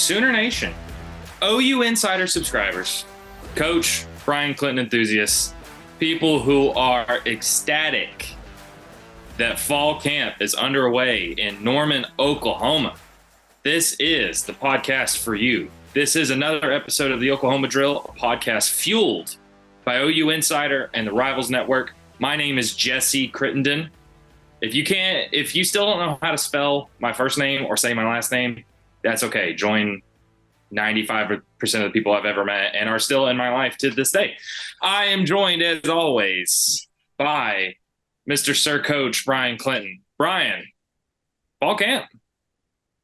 Sooner Nation, OU Insider subscribers, Coach, Brian Clinton enthusiasts, people who are ecstatic that fall camp is underway in Norman, Oklahoma. This is the podcast for you. This is another episode of the Oklahoma Drill, a podcast fueled by OU Insider and the Rivals Network. My name is Jesse Crittenden. If you still don't know how to spell my first name or say my last name, that's okay. Join 95% of the people I've ever met and are still in my life to this day. I am joined, as always, by Mr. Sir Coach Brian Clinton. Brian, fall camp.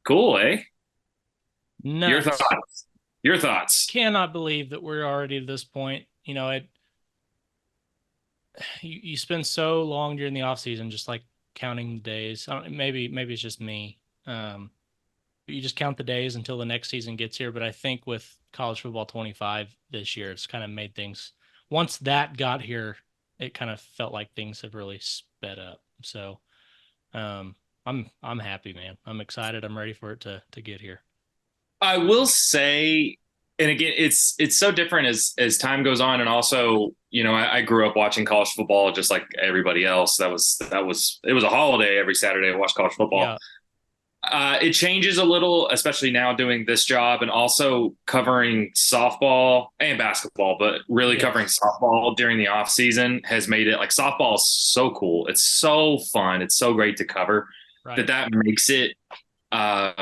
Cool, eh? Nuts. Your thoughts. Cannot believe that we're already to this point. You know, you spend so long during the off season just like counting the days. Maybe it's just me. You just count the days until the next season gets here. But I think with college football 25 this year, it's kind of made things. Once that got here, it kind of felt like things have really sped up. So, I'm happy, man. I'm excited. I'm ready for it to get here. I will say, and again, it's so different as time goes on, and also, you know, I grew up watching college football just like everybody else. It was a holiday every Saturday to watch college football. Yeah. It changes a little, especially now doing this job and also covering softball and basketball, but really covering softball during the off season has made it like softball is so cool. It's so fun. It's so great to cover that makes it a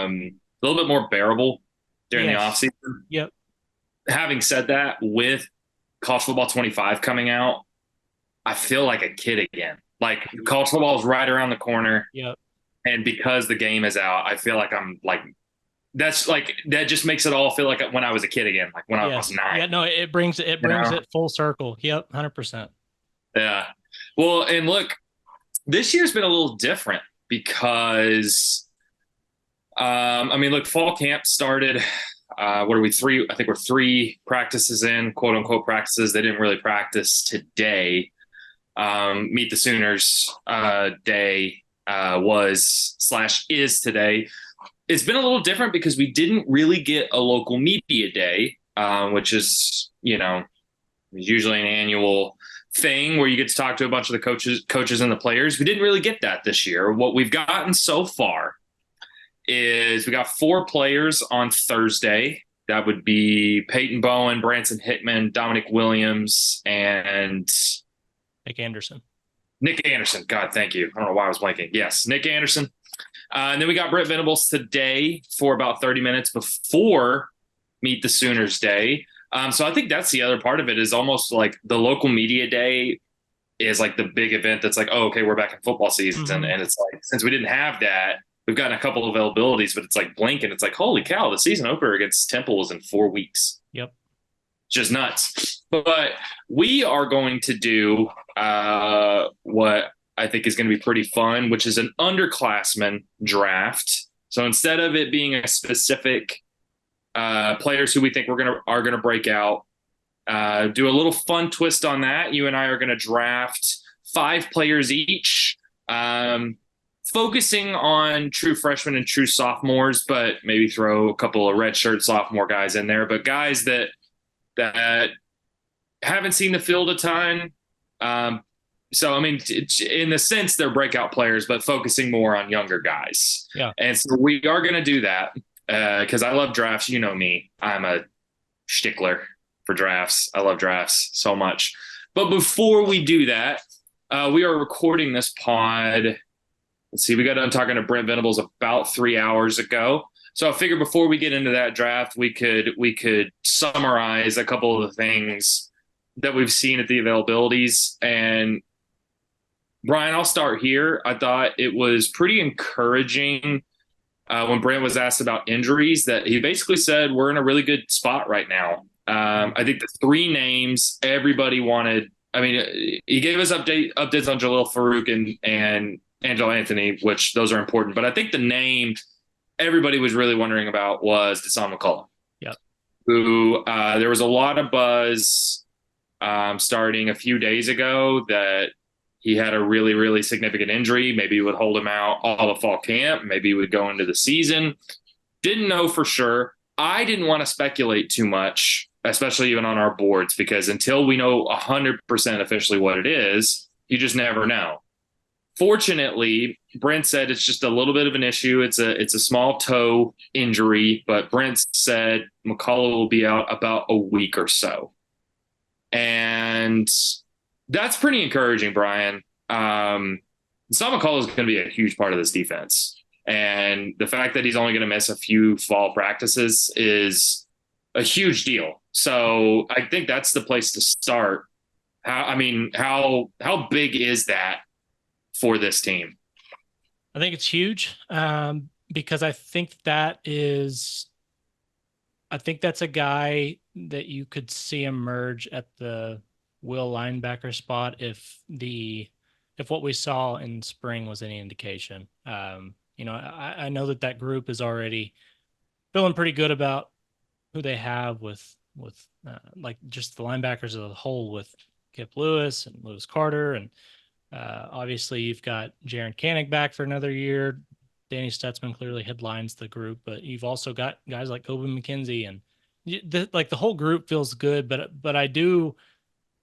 little bit more bearable during the off season. Yep. Having said that, with college football 25 coming out, I feel like a kid again. Like college football is right around the corner. Yep. And because the game is out, I feel like I'm like, that just makes it all feel like when I was a kid again, like when I was 9. Yeah, no, it brings it full circle. Yep, 100%. Yeah. Well, and look, this year's been a little different because, look, fall camp started. What are we, 3? I think we're 3 practices in, quote unquote practices. They didn't really practice today. Meet the Sooners day is today. It's been a little different because we didn't really get a local media day, which is, you know, usually an annual thing where you get to talk to a bunch of the coaches and the players. We didn't really get that this year. What we've gotten so far is we got 4 players on Thursday. That would be Peyton Bowen, Branson Hickman, Dominic Williams, and Nick Anderson. God, thank you. I don't know why I was blanking. Yes, Nick Anderson. And then we got Brent Venables today for about 30 minutes before Meet the Sooners Day. So I think that's the other part of it is almost like the local media day is like the big event that's like, oh, okay, we're back in football season. Mm-hmm. And it's like, since we didn't have that, we've gotten a couple of availabilities, but it's like blink and it's like, holy cow, the season opener against Temple is in 4 weeks. Yep. Just nuts. But we are going to do what I think is going to be pretty fun, which is an underclassmen draft. So instead of it being a specific players who we think are going to break out, do a little fun twist on that. You and I are going to draft 5 players each, focusing on true freshmen and true sophomores, but maybe throw a couple of redshirt sophomore guys in there, but guys that haven't seen the field a ton. So, I mean, in the sense they're breakout players, but focusing more on younger guys. Yeah. And so we are going to do that because I love drafts. You know me. I'm a stickler for drafts. I love drafts so much. But before we do that, we are recording this pod. Let's see. We got done talking to Brent Venables about 3 hours ago. So I figured before we get into that draft, we could summarize a couple of the things that we've seen at the availabilities. And Brian, I'll start here. I thought it was pretty encouraging when Brent was asked about injuries that he basically said we're in a really good spot right now. I think the 3 names everybody wanted. I mean, he gave us updates on Jalil Farouk and Angelo Anthony, which those are important. But I think the name everybody was really wondering about was Deshaun McCullum. Yep. Who there was a lot of buzz starting a few days ago that he had a really, really significant injury. Maybe it would hold him out all of fall camp. Maybe he would go into the season. Didn't know for sure. I didn't want to speculate too much, especially even on our boards, because until we know 100% officially what it is, you just never know. Fortunately, Brent said it's just a little bit of an issue. It's a small toe injury, but Brent said McCullough will be out about a week or so. And that's pretty encouraging, Brian. Sam McCullough is going to be a huge part of this defense. And the fact that he's only going to miss a few fall practices is a huge deal. So I think that's the place to start. How big is that for this team? I think it's huge because I think that's a guy that you could see emerge at the will linebacker spot if what we saw in spring was any indication. I know that group is already feeling pretty good about who they have with like just the linebackers as a whole with Kip Lewis and Lewis Carter. And obviously you've got Jaron Kanig back for another year. Danny Stutzman clearly headlines the group, but you've also got guys like Kobe McKenzie, and the whole group feels good. But I do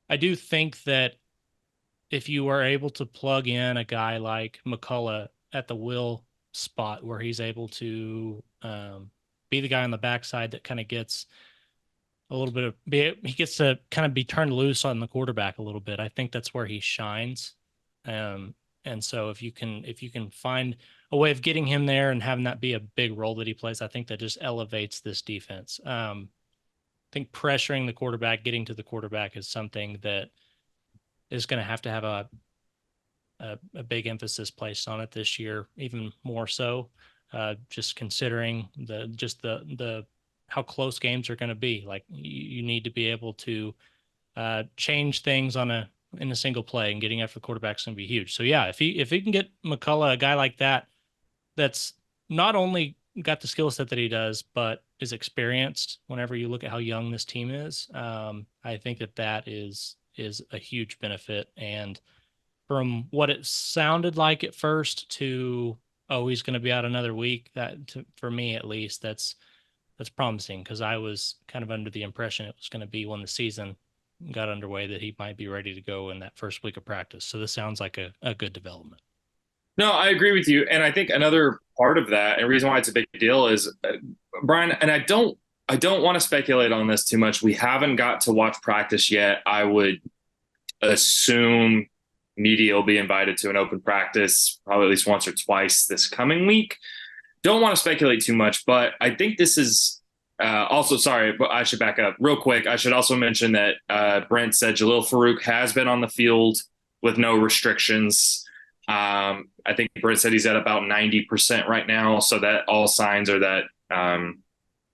think that if you are able to plug in a guy like McCullough at the will spot where he's able to be the guy on the backside that kind of gets a little bit of he gets to kind of be turned loose on the quarterback a little bit. I think that's where he shines. And so if you can find a way of getting him there and having that be a big role that he plays, I think that just elevates this defense. I think pressuring the quarterback, getting to the quarterback is something that is going to have a big emphasis placed on it this year, even more so, just considering the how close games are going to be. Like you need to be able to change things in a single play, and getting after the quarterback's going to be huge. So yeah, if he can get McCullough, a guy like that's not only got the skill set that he does, but is experienced. Whenever you look at how young this team is, I think that is a huge benefit. And from what it sounded like at first to, oh, he's going to be out another week, for me at least, that's promising, because I was kind of under the impression it was going to be when the season got underway that he might be ready to go in that first week of practice. So this sounds like a good development. No, I agree with you. And I think another part of that, and reason why it's a big deal, is Brian, and I don't want to speculate on this too much. We haven't got to watch practice yet. I would assume media will be invited to an open practice probably at least once or twice this coming week. Don't want to speculate too much, but I think this is also, sorry, but I should back up real quick. I should also mention that Brent said Jalil Farouk has been on the field with no restrictions. I think Brent said he's at about 90% right now. So that all signs are that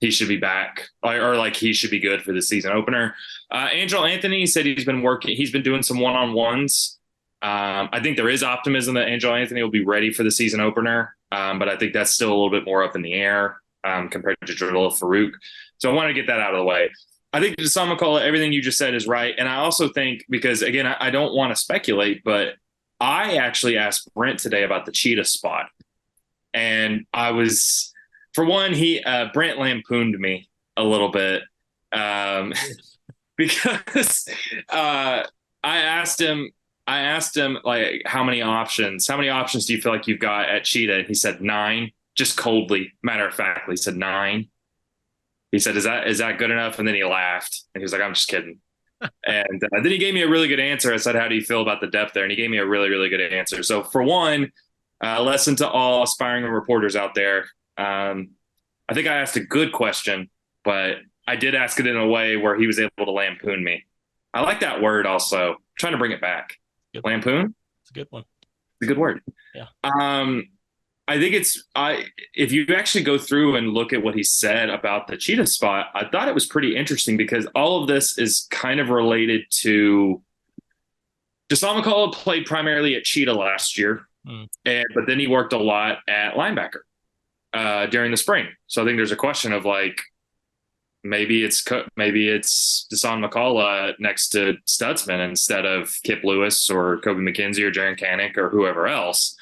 he should be back, or like he should be good for the season opener. Angel Anthony said he's been doing some one-on-ones. I think there is optimism that Angel Anthony will be ready for the season opener. But I think that's still a little bit more up in the air compared to Jalil Farouk. So I want to get that out of the way. I think Sam McCullough, everything you just said is right. And I also think, because again, I don't want to speculate, but I actually asked Brent today about the cheetah spot. And for one, Brent lampooned me a little bit because I asked him, like, how many options do you feel like you've got at cheetah? And he said 9, just coldly, matter of factly, he said 9. He said, is that good enough? And then he laughed and he was like, I'm just kidding. And then he gave me a really good answer. I said, how do you feel about the depth there? And he gave me a really, really good answer. So for one, lesson to all aspiring reporters out there. I think I asked a good question, but I did ask it in a way where he was able to lampoon me. I like that word also. I'm trying to bring it back. Good. Lampoon? It's a good one. It's a good word. Yeah. I think if you actually go through and look at what he said about the cheetah spot, I thought it was pretty interesting, because all of this is kind of related to Deshaun McCullough played primarily at cheetah last year, but then he worked a lot at linebacker during the spring. So I think there's a question of like, maybe it's Deshaun McCullough next to Stutzman instead of Kip Lewis or Kobe McKenzie or Jaron Kanig or whoever else.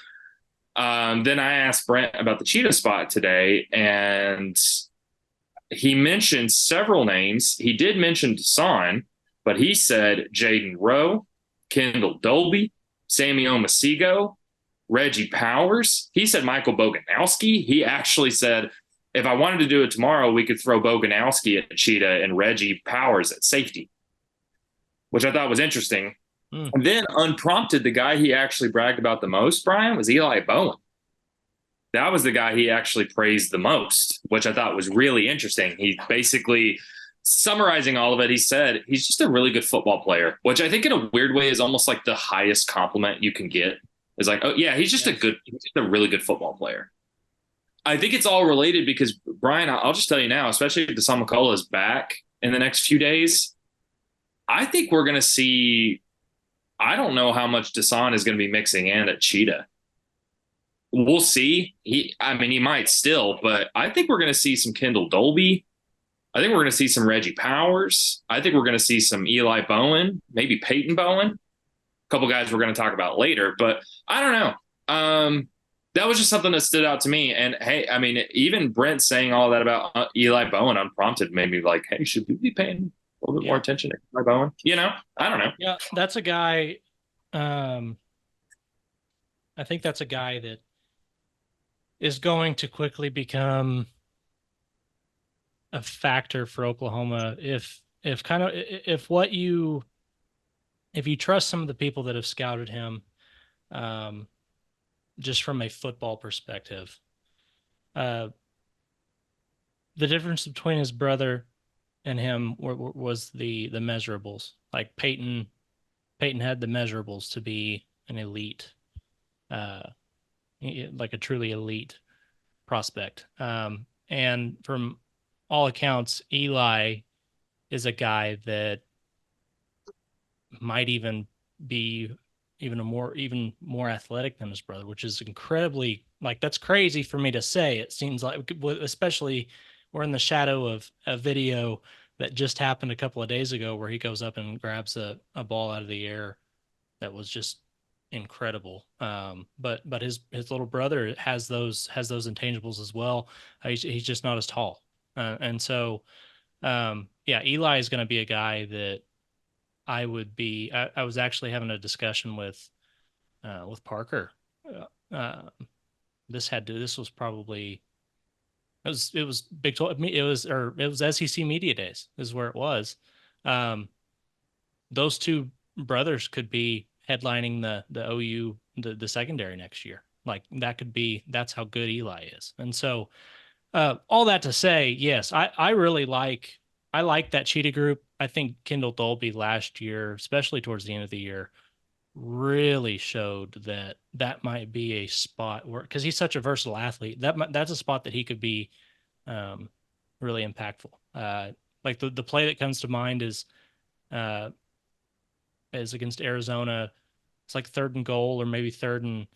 Then I asked Brent about the cheetah spot today, and he mentioned several names. He did mention Deshaun, but he said Jaden Rowe, Kendall Dolby, Sammy Omasigo, Reggie Powers. He said Michael Boganowski. He actually said, if I wanted to do it tomorrow, we could throw Boganowski at Cheetah and Reggie Powers at safety, which I thought was interesting. And then unprompted, the guy he actually bragged about the most, Brian, was Eli Bowen. That was the guy he actually praised the most, which I thought was really interesting. He basically, summarizing all of it, he said he's just a really good football player, which I think in a weird way is almost like the highest compliment you can get. Is like, oh yeah, he's just a really good football player. I think it's all related because Brian, I'll just tell you now, especially if Deshaun McCullough is back in the next few days, I think we're going to see. I don't know how much Deshaun is going to be mixing in at Cheetah. We'll see. He might still, but I think we're going to see some Kendall Dolby. I think we're going to see some Reggie Powers. I think we're going to see some Eli Bowen, maybe Peyton Bowen. A couple guys we're going to talk about later, but I don't know. That was just something that stood out to me. And hey, I mean, even Brent saying all that about Eli Bowen unprompted made me like, hey, should we be paying a little bit more attention to Eli Bowen? I don't know. Yeah, that's a guy. I think that's a guy that is going to quickly become a factor for Oklahoma if you trust some of the people that have scouted him, just from a football perspective. The difference between his brother and him was the measurables. Like Peyton had the measurables to be an elite, like a truly elite prospect. And from all accounts, Eli is a guy that might even be even more athletic than his brother, which is incredibly, like, that's crazy for me to say. It seems like, especially we're in the shadow of a video that just happened a couple of days ago where he goes up and grabs a ball out of the air that was just incredible. But his little brother has those intangibles as well. He's just not as tall. And so, Eli is going to be a guy that I was actually having a discussion with Parker. This was probably, it was Big 12. It was SEC Media Days is where it was. Those two brothers could be headlining the OU, the secondary next year. Like that's how good Eli is. And so, all that to say, yes, I really like that Cheetah group. I think Kendall Dolby last year, especially towards the end of the year, really showed that might be a spot where, because he's such a versatile athlete, that's a spot that he could be really impactful. Like the play that comes to mind is against Arizona. It's like 3rd and goal, or maybe 3rd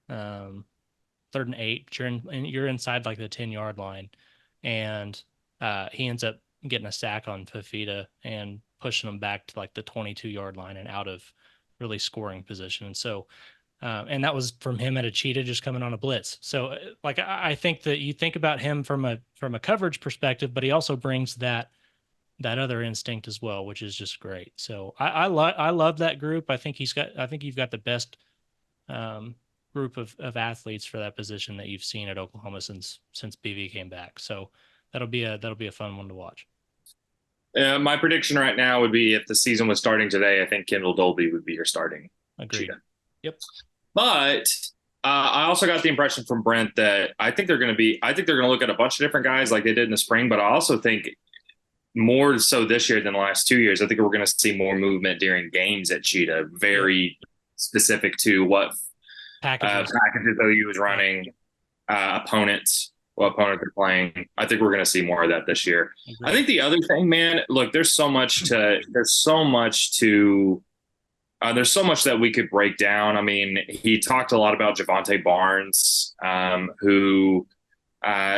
and 8. You're inside like the 10-yard line, and he ends up getting a sack on Fafita and pushing him back to like the 22-yard line and out of really scoring position. And so, and that was from him at a Cheetah just coming on a blitz. So like, I think that you think about him from a coverage perspective, but he also brings that other instinct as well, which is just great. So I love that group. I think you've got the best group of athletes for that position that you've seen at Oklahoma since BV came back. So that'll be a fun one to watch. My prediction right now would be, if the season was starting today, I think Kendall Dolby would be your starting. Agreed. Cheetah. Yep. But I also got the impression from Brent that I think they're going to look at a bunch of different guys like they did in the spring, but I also think more so this year than the last 2 years. I think we're going to see more movement during games at Cheetah, very specific to what packages OU is running, what opponent they're playing. I think we're going to see more of that this year. Agreed. I think the other thing, man, look, there's so much that we could break down. I mean, he talked a lot about Javonte Barnes, who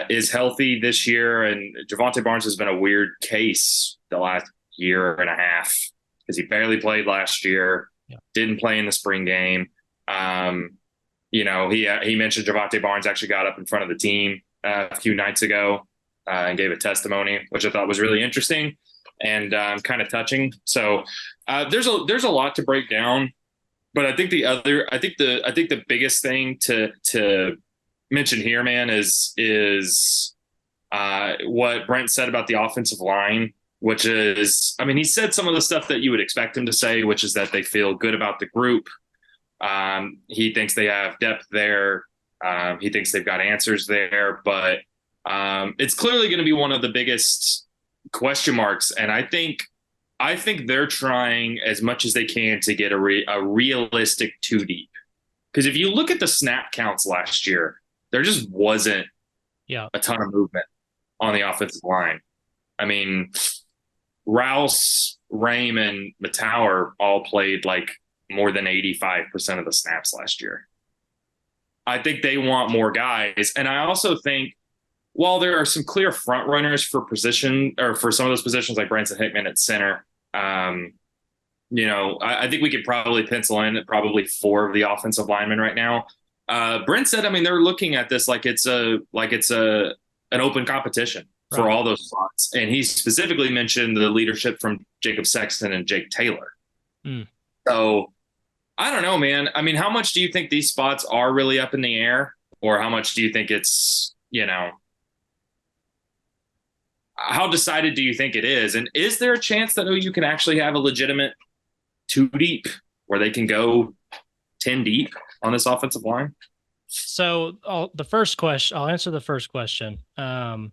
is healthy this year. And Javonte Barnes has been a weird case the last year and a half because he barely played last year, didn't play in the spring game. He mentioned Javonte Barnes actually got up in front of the team a few nights ago and gave a testimony, which I thought was really interesting and kind of touching. So there's a lot to break down, but I think the biggest thing to mention here, man, is what Brent said about the offensive line, which is, I mean, he said some of the stuff that you would expect him to say, which is that they feel good about the group. He thinks they have depth there. He thinks they've got answers there, but it's clearly going to be one of the biggest question marks. And I think they're trying as much as they can to get a realistic two deep. Because if you look at the snap counts last year, there just wasn't Yeah. a ton of movement on the offensive line. I mean, Rouse, Rame, and Matauer all played like more than 85% of the snaps last year. I think they want more guys. And I also think while there are some clear front runners for position or for some of those positions like Branson Hickman at center, um, I think we could probably pencil in probably four of the offensive linemen right now. Brent said, I mean, they're looking at this like it's an open competition for all those spots. And he specifically mentioned the leadership from Jacob Sexton and Jake Taylor. Mm. So I don't know, man. I mean, how much do you think these spots are really up in the air? Or how much do you think it's, how decided do you think it is? And is there a chance that you can actually have a legitimate two deep where they can go 10 deep on this offensive line? So the first question, I'll answer the first question. I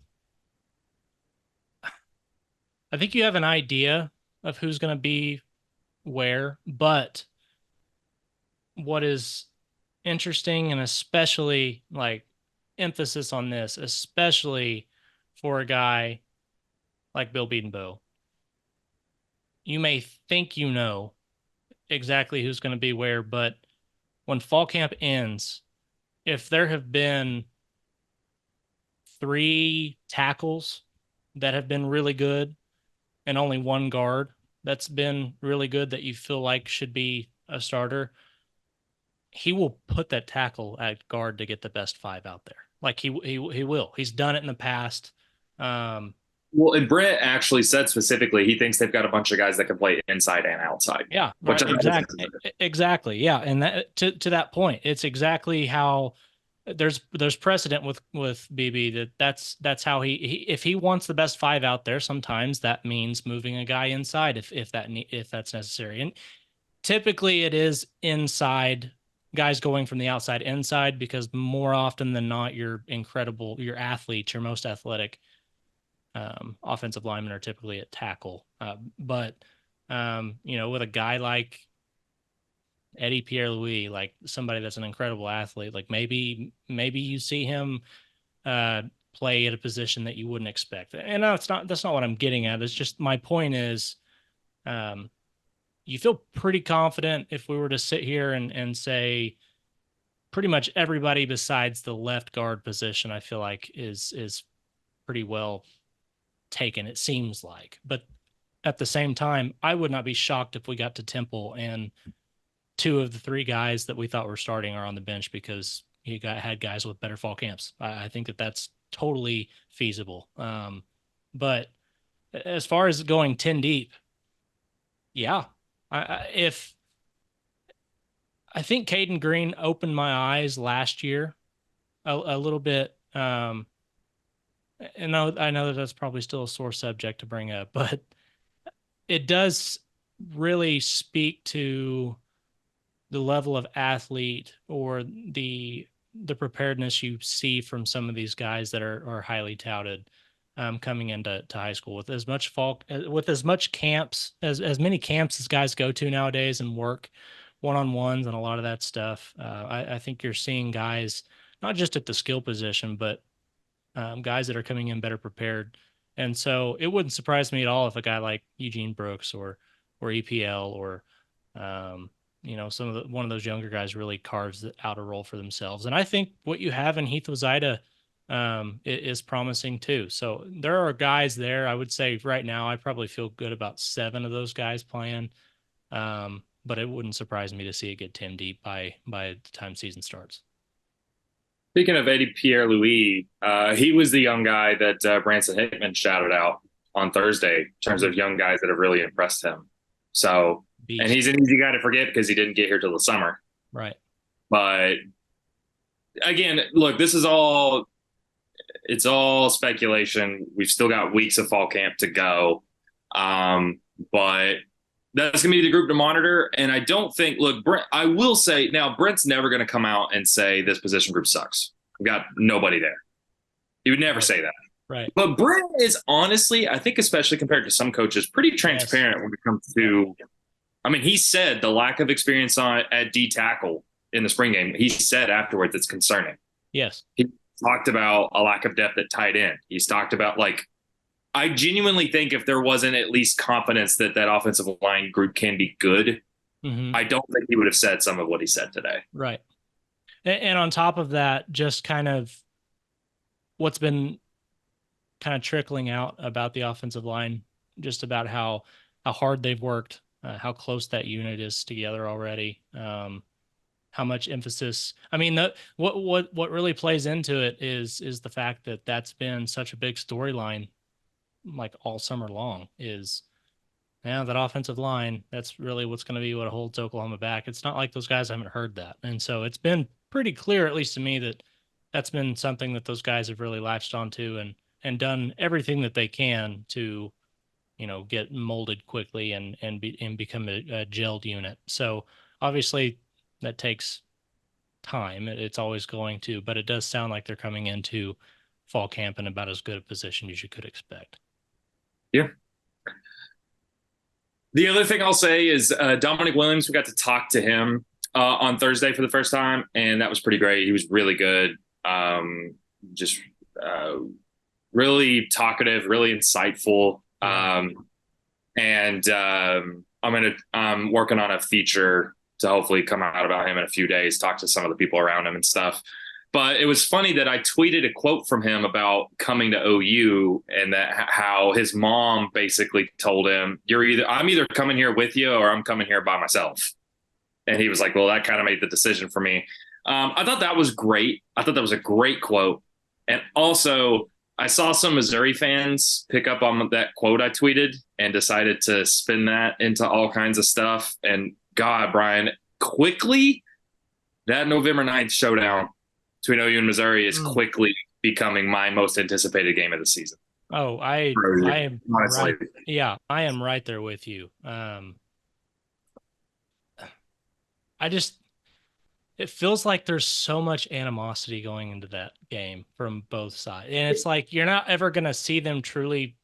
think you have an idea of who's going to be where, but what is interesting, and especially like emphasis on this, especially for a guy like Bill Bedenbaugh, you may think you know exactly who's going to be where, but when fall camp ends, if there have been 3 tackles that have been really good and only 1 guard that's been really good that you feel like should be a starter, he will put that tackle at guard to get the best 5 out there. Like he will. He's done it in the past. Well, and Brent actually said specifically he thinks they've got a bunch of guys that can play inside and outside. Yeah, right, exactly. Yeah, and that to that point, it's exactly how there's precedent with BB that's how he if he wants the best 5 out there, sometimes that means moving a guy inside if that's necessary. And typically it is inside, guys going from the outside inside, because more often than not, your athletes, your most athletic offensive linemen are typically at tackle. But with a guy like Eddie Pierre-Louis, like somebody that's an incredible athlete, like maybe you see him play at a position that you wouldn't expect. And no, that's not what I'm getting at. It's just, my point is, you feel pretty confident if we were to sit here and say pretty much everybody besides the left guard position, I feel like is pretty well taken, it seems like. But at the same time, I would not be shocked if we got to Temple and 2 of the 3 guys that we thought were starting are on the bench because had guys with better fall camps. I think that's totally feasible. But as far as going 10 deep, yeah, I think Caden Green opened my eyes last year a little bit. And I know that that's probably still a sore subject to bring up, but it does really speak to the level of athlete or the preparedness you see from some of these guys that are highly touted coming into high school with as much camps as many camps as guys go to nowadays and work one-on-ones and a lot of that stuff. I think you're seeing guys not just at the skill position, but guys that are coming in better prepared. And so it wouldn't surprise me at all if a guy like Eugene Brooks or EPL or one of those younger guys really carves out a role for themselves. And I think what you have in Heath Wazida is promising too. So there are guys there. I would say right now I probably feel good about 7 of those guys playing. But it wouldn't surprise me to see it get 10 deep by the time season starts. Speaking of Eddie Pierre-Louis, he was the young guy that Branson Hickman shouted out on Thursday in terms of young guys that have really impressed him. So, and Beast. he's an easy guy to forget because he didn't get here till the summer. Right. But again, look, it's all speculation. We've still got weeks of fall camp to go. But that's going to be the group to monitor. And I don't think, look, Brent, I will say now, Brent's never going to come out and say this position group sucks. We've got nobody there. He would never say that. Right. But Brent is honestly, I think, especially compared to some coaches, pretty transparent when it comes to, I mean, he said the lack of experience at D tackle in the spring game. He said afterwards it's concerning. Yes. He talked about a lack of depth at tight end. He's talked about, like, I genuinely think if there wasn't at least confidence that that offensive line group can be good, I don't think he would have said some of what he said today. Right. And on top of that, just kind of what's been kind of trickling out about the offensive line, just about how hard they've worked, how close that unit is together already, how much emphasis. I mean, what really plays into it is the fact that that's been such a big storyline, like all summer long. Is that offensive line, that's really what's going to be what holds Oklahoma back. It's not like those guys haven't heard that, and so it's been pretty clear, at least to me, that that's been something that those guys have really latched onto and done everything that they can to, get molded quickly and become a gelled unit. So obviously that takes time. It's always going to, but it does sound like they're coming into fall camp in about as good a position as you could expect. Yeah. The other thing I'll say is Dominic Williams, we got to talk to him on Thursday for the first time, and that was pretty great. He was really good. Just really talkative, really insightful. And I'm working on a feature to hopefully come out about him in a few days, talk to some of the people around him and stuff. But it was funny that I tweeted a quote from him about coming to OU and that how his mom basically told him, I'm either coming here with you or I'm coming here by myself. And he was like, well, that kind of made the decision for me. I thought that was great. I thought that was a great quote. And also, I saw some Missouri fans pick up on that quote I tweeted and decided to spin that into all kinds of stuff. And God, Bryan, quickly, that November 9th showdown between OU and Missouri is quickly becoming my most anticipated game of the season. Oh, I am honestly. Right. Yeah, I am right there with you. It feels like there's so much animosity going into that game from both sides. And it's like, you're not ever going to see the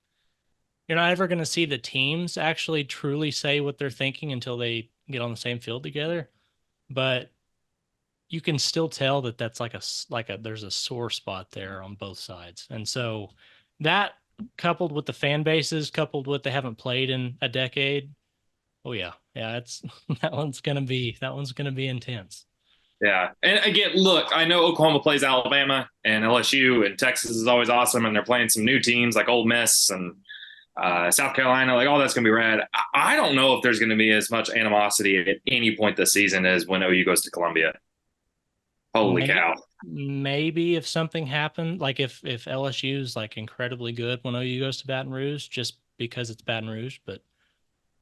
teams actually truly say what they're thinking until they get on the same field together. But you can still tell that that's there's a sore spot there on both sides. And so that, coupled with the fan bases, coupled with they haven't played in a decade. Oh yeah. Yeah. that one's going to be intense. Yeah. And again, look, I know Oklahoma plays Alabama and LSU, and Texas is always awesome. And they're playing some new teams like Ole Miss and South Carolina, like all that's going to be rad. I don't know if there's going to be as much animosity at any point this season as when OU goes to Columbia. Holy cow. Maybe if something happened, like if LSU is like incredibly good when OU goes to Baton Rouge, just because it's Baton Rouge, but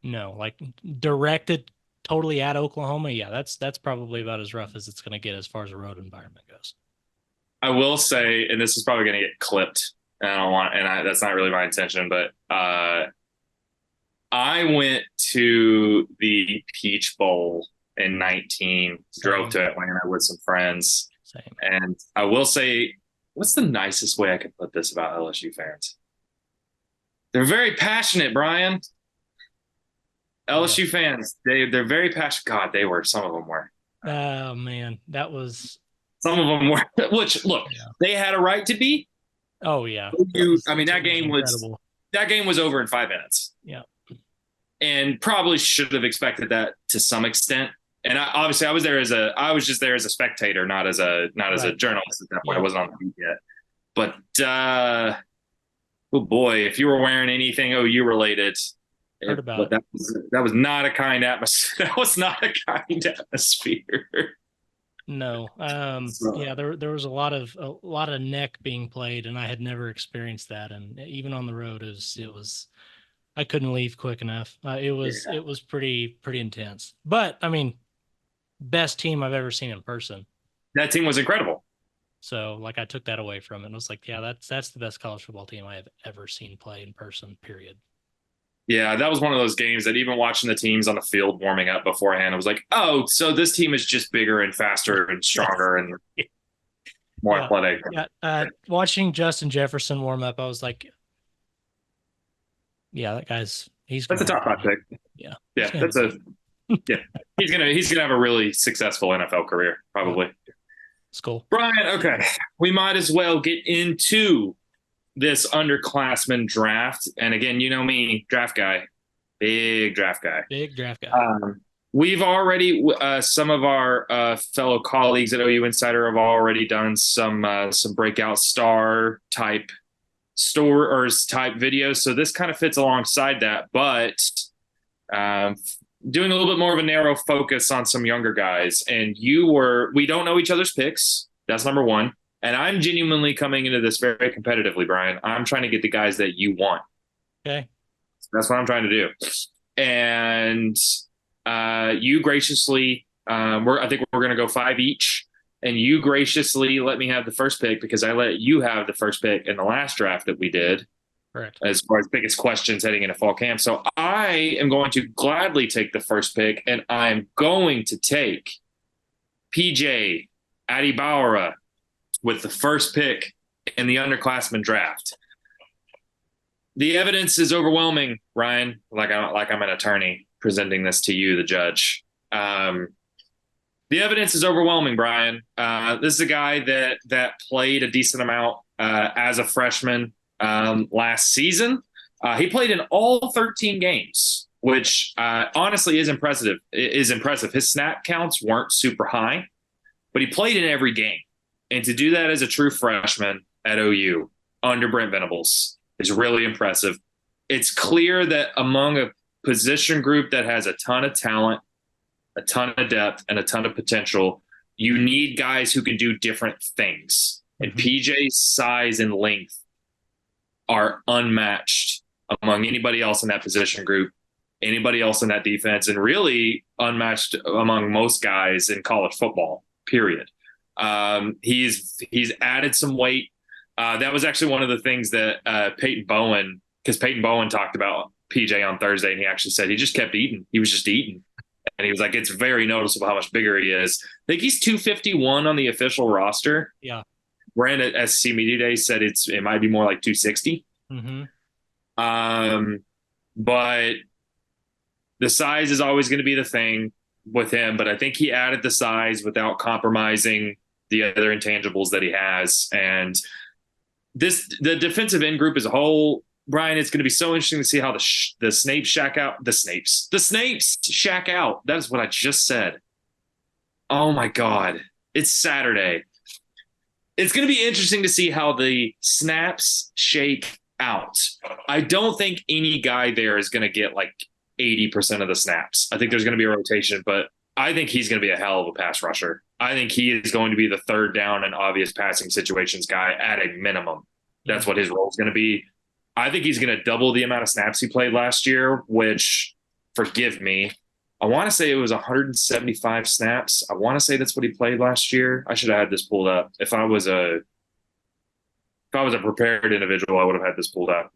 no, like directed totally at Oklahoma. Yeah, that's probably about as rough as it's going to get as far as a road environment goes. I will say, and this is probably going to get clipped, and that's not really my intention, but I went to the Peach Bowl in 19, drove to Atlanta with some friends. Same. And I will say, what's the nicest way I can put this about LSU fans? They're very passionate, Bryan. LSU fans, they're very passionate. God, some of them were. Oh man, some of them were, which look, they had a right to be. Oh yeah. That game was over in 5 minutes. Yeah. And probably should have expected that to some extent. And I was just there as a spectator, not as a journalist at that point. I wasn't on the beat yet. But oh boy, if you were wearing anything OU related, that was not a kind atmosphere. That was not a kind atmosphere. No. So, Yeah, there was a lot of neck being played, and I had never experienced that. And even on the road, it was I couldn't leave quick enough. It was pretty intense. But I mean, best team I've ever seen in person. that team was incredible. So like I took that away from it and was like, yeah, that's the best college football team I have ever seen play in person, period. Yeah, that was one of those games that even watching the teams on the field warming up beforehand, I was like, oh, so this team is just bigger and faster and Yes. stronger and more Yeah. athletic. Yeah. Watching Justin Jefferson warm up, I was like, yeah, he's That's gonna a top five be pick. yeah, he's Yeah, gonna that's be a good. yeah. He's gonna have a really successful NFL career, Yeah, probably. it's cool. Brian, okay. We might as well get into this underclassmen draft. And again, you know me, draft guy, big draft guy. Big draft guy. We've already some of our fellow colleagues at OU Insider have already done some breakout star type store or type videos. So this kind of fits alongside that, but um, doing a little bit more of a narrow focus on some younger guys. And we don't know each other's picks. That's number one. And I'm genuinely coming into this very competitively, Brian. I'm trying to get the guys that you want. Okay. That's what I'm trying to do. And you graciously, I think we're going to go five each. And you graciously let me have the first pick because I let you have the first pick in the last draft that we did Correct. as far as biggest questions heading into fall camp. So I am going to gladly take the first pick, and I'm going to take PJ Adibawara with the first pick in the underclassmen draft. The evidence is overwhelming, Ryan. Like I'm an attorney presenting this to you, the judge. The evidence is overwhelming, Brian. This is a guy that played a decent amount as a freshman last season. He played in all 13 games, which honestly is impressive. His snap counts weren't super high, but he played in every game. And to do that as a true freshman at OU under Brent Venables is really impressive. It's clear that among a position group that has a ton of talent, a ton of depth, and a ton of potential, you need guys who can do different things. And Mm-hmm. PJ's size and length are unmatched among anybody else in that position group, anybody else in that defense, and really unmatched among most guys in college football, period. He's added some weight. That was actually one of the things that Peyton Bowen, because Peyton Bowen talked about PJ on Thursday, and he actually said he just kept eating. He was just eating. And he was like, it's very noticeable how much bigger he is. I think he's 251 on the official roster. Yeah. Brand at SC Media Day said it might be more like 260. Mm-hmm. But the size is always going to be the thing with him. But I think he added the size without compromising the other intangibles that he has. And the defensive end group as a whole, Brian, it's going to be so interesting to see how the Snapes shack out. The Snapes shack out. That is what I just said. Oh my God. It's Saturday. It's going to be interesting to see how the snaps shake out. I don't think any guy there is going to get like 80% of the snaps. I think there's going to be a rotation, but I think he's going to be a hell of a pass rusher. I think he is going to be the third down and obvious passing situations guy at a minimum. That's what his role is going to be. I think he's going to double the amount of snaps he played last year, which, forgive me, I want to say it was 175 snaps. I want to say that's what he played last year. I should have had this pulled up. If I was a prepared individual, I would have had this pulled up.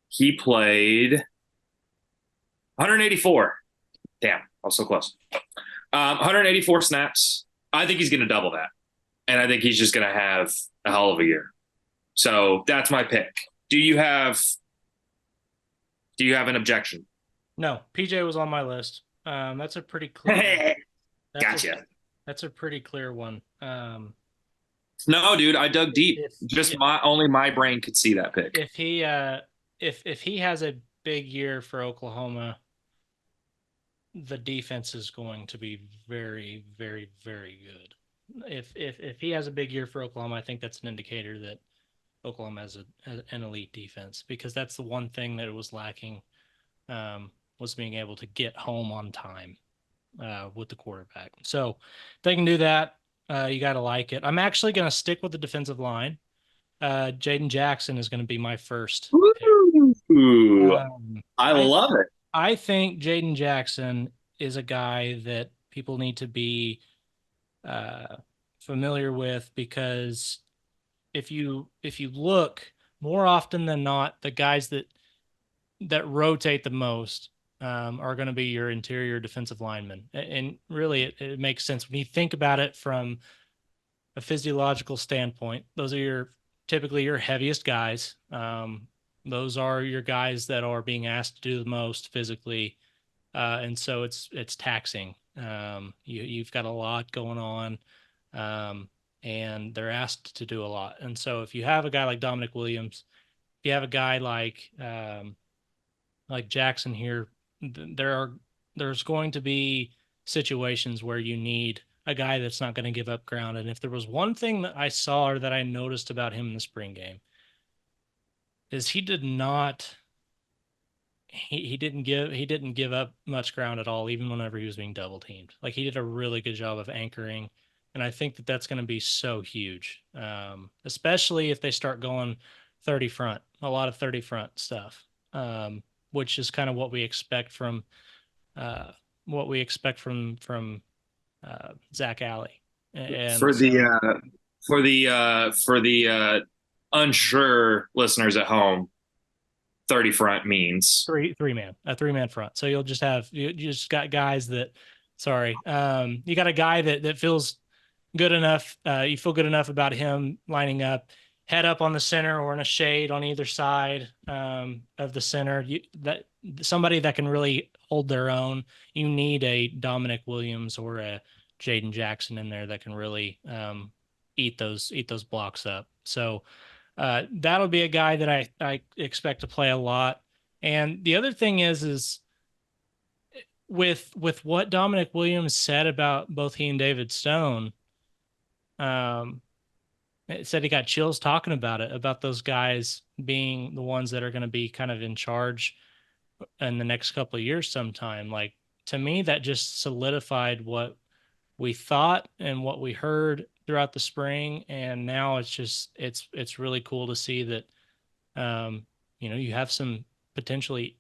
He played 184. Damn, I was so close. 184 snaps. I think he's going to double that. And I think he's just going to have a hell of a year. So that's my pick. Do you have an objection? No, PJ was on my list. That's a pretty clear. Gotcha. That's a pretty clear one. No, dude, I dug deep. If Only my brain could see that pick. if he has a big year for Oklahoma, the defense is going to be very, very, very good. If he has a big year for Oklahoma, I think that's an indicator that Oklahoma has an elite defense, because that's the one thing that it was lacking, was being able to get home on time. with the quarterback. So if they can do that, you got to like it. I'm actually going to stick with the defensive line. Jaden Jackson is going to be my first pick. Ooh, Um, I I love it. I think Jaden Jackson is a guy that people need to be uh, familiar with, because if you look more often than not, the guys that rotate the most are going to be your interior defensive linemen. And really, it makes sense when you think about it from a physiological standpoint. Those are typically your heaviest guys. Those are your guys that are being asked to do the most physically, and so it's taxing. You've got a lot going on, and they're asked to do a lot. And so if you have a guy like Dominic Williams, if you have a guy like Jackson here, there's going to be situations where you need a guy that's not going to give up ground. And if there was one thing that I saw or that I noticed about him in the spring game, is he didn't give up much ground at all, even whenever he was being double teamed. Like, he did a really good job of anchoring, and I think that that's going to be so huge, especially if they start going 30 front, a lot of 30 front stuff, which is kind of what we expect from uh, Zach Alley. And For the so unsure listeners at home, 30 front means a three man front. So you just got guys that, sorry, you got a guy that feels good enough. You feel good enough about him lining up, head up on the center or in a shade on either side of the center. That somebody that can really hold their own. You need a Dominic Williams or a Jaden Jackson in there that can really eat those blocks up. So that'll be a guy that I expect to play a lot. And the other thing is with what Dominic Williams said about both he and David Stone, it said he got chills talking about it, about those guys being the ones that are going to be kind of in charge in the next couple of years sometime. Like, to me, that just solidified what we thought and what we heard throughout the spring. And now it's really cool to see that, you have some potentially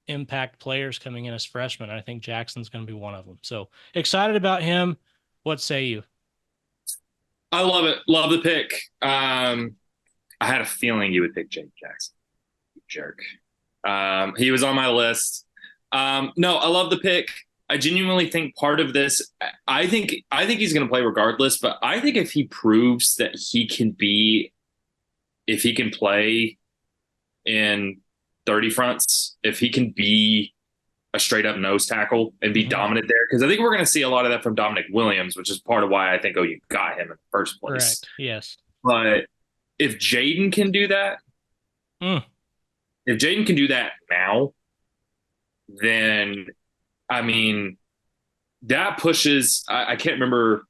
impact players coming in as freshmen. I think Jackson's going to be one of them. So excited about him. What say you? I love it. Love the pick. I had a feeling you would pick Jake Jackson. You jerk. He was on my list. No, I love the pick. I genuinely think part of this, I think he's going to play regardless, but I think if he proves that if he can play in 30 fronts, if he can be a straight up nose tackle and be dominant there, because I think we're going to see a lot of that from Dominic Williams, which is part of why I think you got him in the first place. Correct. Yes. But if Jaden can do that, if Jaden can do that now, then I mean, that pushes. I can't remember.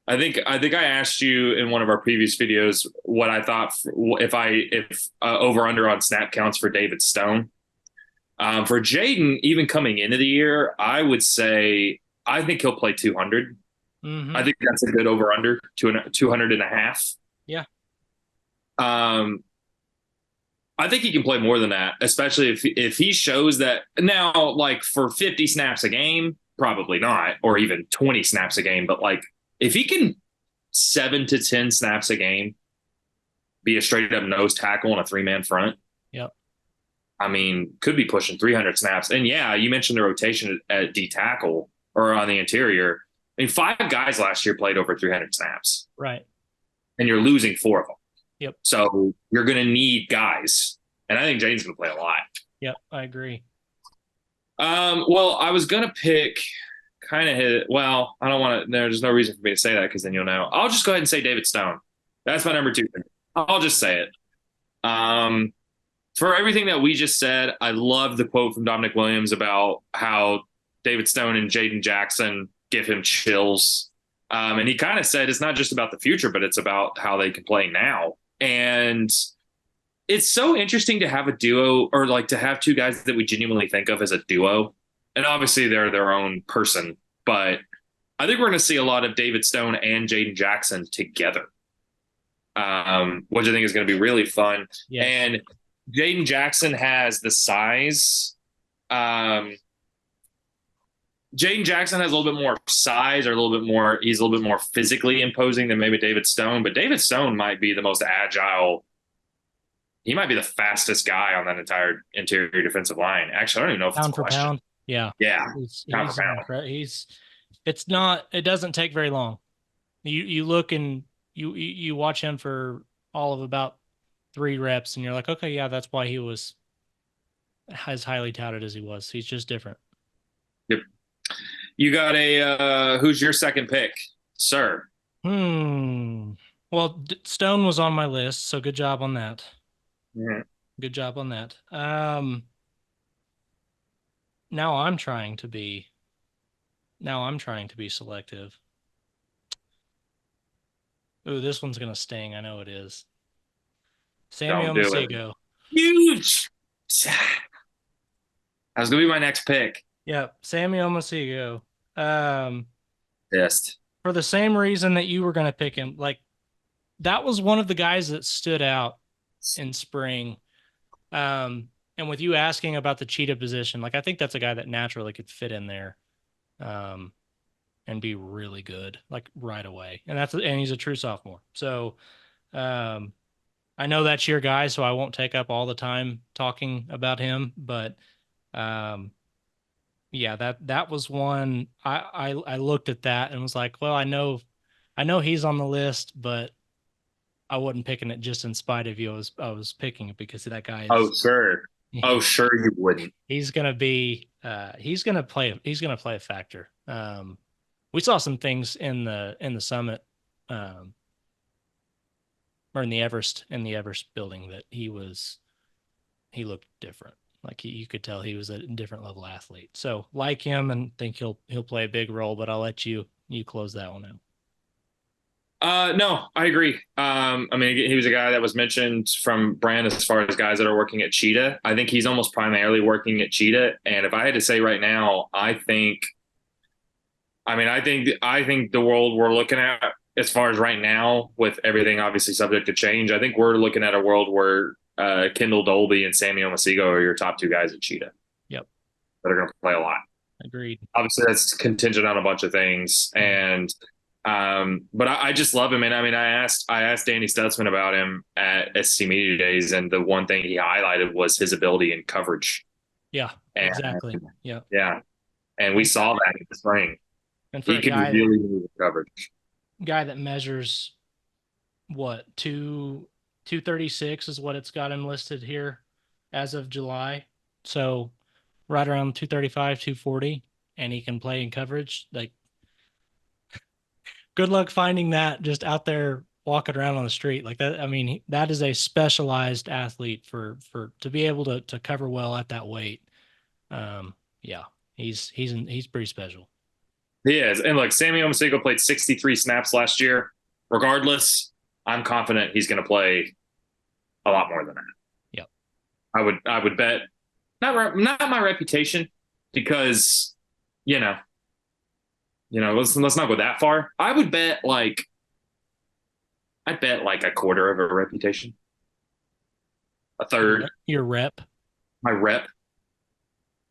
I think I asked you in one of our previous videos what I thought if over under on snap counts for David Stone. For Jaden, even coming into the year, I would say I think he'll play 200. I think that's a good over under 200 and a half. Yeah. I think he can play more than that, especially if he shows that now, like for 50 snaps a game, probably not, or even 20 snaps a game. But like if he can 7 to 10 snaps a game, be a straight up nose tackle on a 3-man front. Yep. I mean, could be pushing 300 snaps. And yeah, you mentioned the rotation at D tackle or on the interior. I mean, 5 guys last year played over 300 snaps. Right. And you're losing 4 of them. Yep. So you're going to need guys. And I think Jaden's going to play a lot. Yep, I agree. Well, I was going to pick I don't want to, there's no reason for me to say that because then you'll know. I'll just go ahead and say David Stone. That's my number 2. I'll just say it. For everything that we just said, I love the quote from Dominic Williams about how David Stone and Jaden Jackson give him chills. And he kind of said it's not just about the future, but it's about how they can play now. And it's so interesting to have a duo, or like to have 2 guys that we genuinely think of as a duo. And obviously they're their own person. but I think we're going to see a lot of David Stone and Jaden Jackson together, which I think is going to be really fun. Yes. And Jaden Jackson has the size. Jaden Jackson has a little bit more size, or a little bit more. He's a little bit more physically imposing than maybe David Stone, but David Stone might be the most agile. He might be the fastest guy on that entire interior defensive line. Actually, I don't even know if Pound it's a for question. pound. Yeah. Yeah, pound He's for pound. it's not, it doesn't take very long. You look and you watch him for all of about 3 reps and you're like, okay, yeah, that's why he was as highly touted as he was. He's just different. Yep. You got who's your second pick, sir? Well, Stone was on my list, so good job on that. Mm-hmm. Good job on that. Now I'm trying to be selective. Ooh, this one's gonna sting. I know it is. Samuel Don't do it. Masigo. Huge. That was gonna be my next pick. Yep, Samuel Masigo. Pissed. For the same reason that you were gonna pick him, like that was one of the guys that stood out in spring. And with you asking about the cheetah position, like I think that's a guy that naturally could fit in there, and be really good, like right away. And he's a true sophomore. So, I know that's your guy, so I won't take up all the time talking about him. But, yeah, that was one. I looked at that and was like, well, I know he's on the list, but I wasn't picking it just in spite of you. I was picking it because that guy Oh, is. sure. Oh, sure you wouldn't. He's gonna be. He's gonna play. He's gonna play a factor. We saw some things in the summit, or in the Everest building that he looked different. Like you could tell he was a different level athlete. So like him and think he'll play a big role. But I'll let you close that one out. No, I agree. I mean, he was a guy that was mentioned from Brand as far as guys that are working at Cheetah. I think he's almost primarily working at Cheetah. And if I had to say right now, I think the world we're looking at, as far as right now, with everything obviously subject to change, I think we're looking at a world where Kendall Dolby and Samuel Masigo are your top two guys at Cheetah. Yep. That are going to play a lot. Agreed. Obviously, that's contingent on a bunch of things. And but I just love him. And I mean, I asked Danny Stutzman about him at SC Media Days, and the one thing he highlighted was his ability in coverage. Yeah, and, exactly. Yeah. Yeah. And we saw that in the spring. And for he can really move the coverage. Guy that measures what, 236 is what it's got him listed here as of July. So right around 235, 240, and he can play in coverage. Like, good luck finding that just out there walking around on the street like that. I mean, that is a specialized athlete for to be able to cover well at that weight. Yeah, he's pretty special. He is. And look, Samuel Masigo played 63 snaps last year. Regardless, I'm confident he's going to play a lot more than that. Yep. I would bet not my reputation, because let's not go that far. I'd bet like a quarter of a reputation. A third. Your rep. My rep.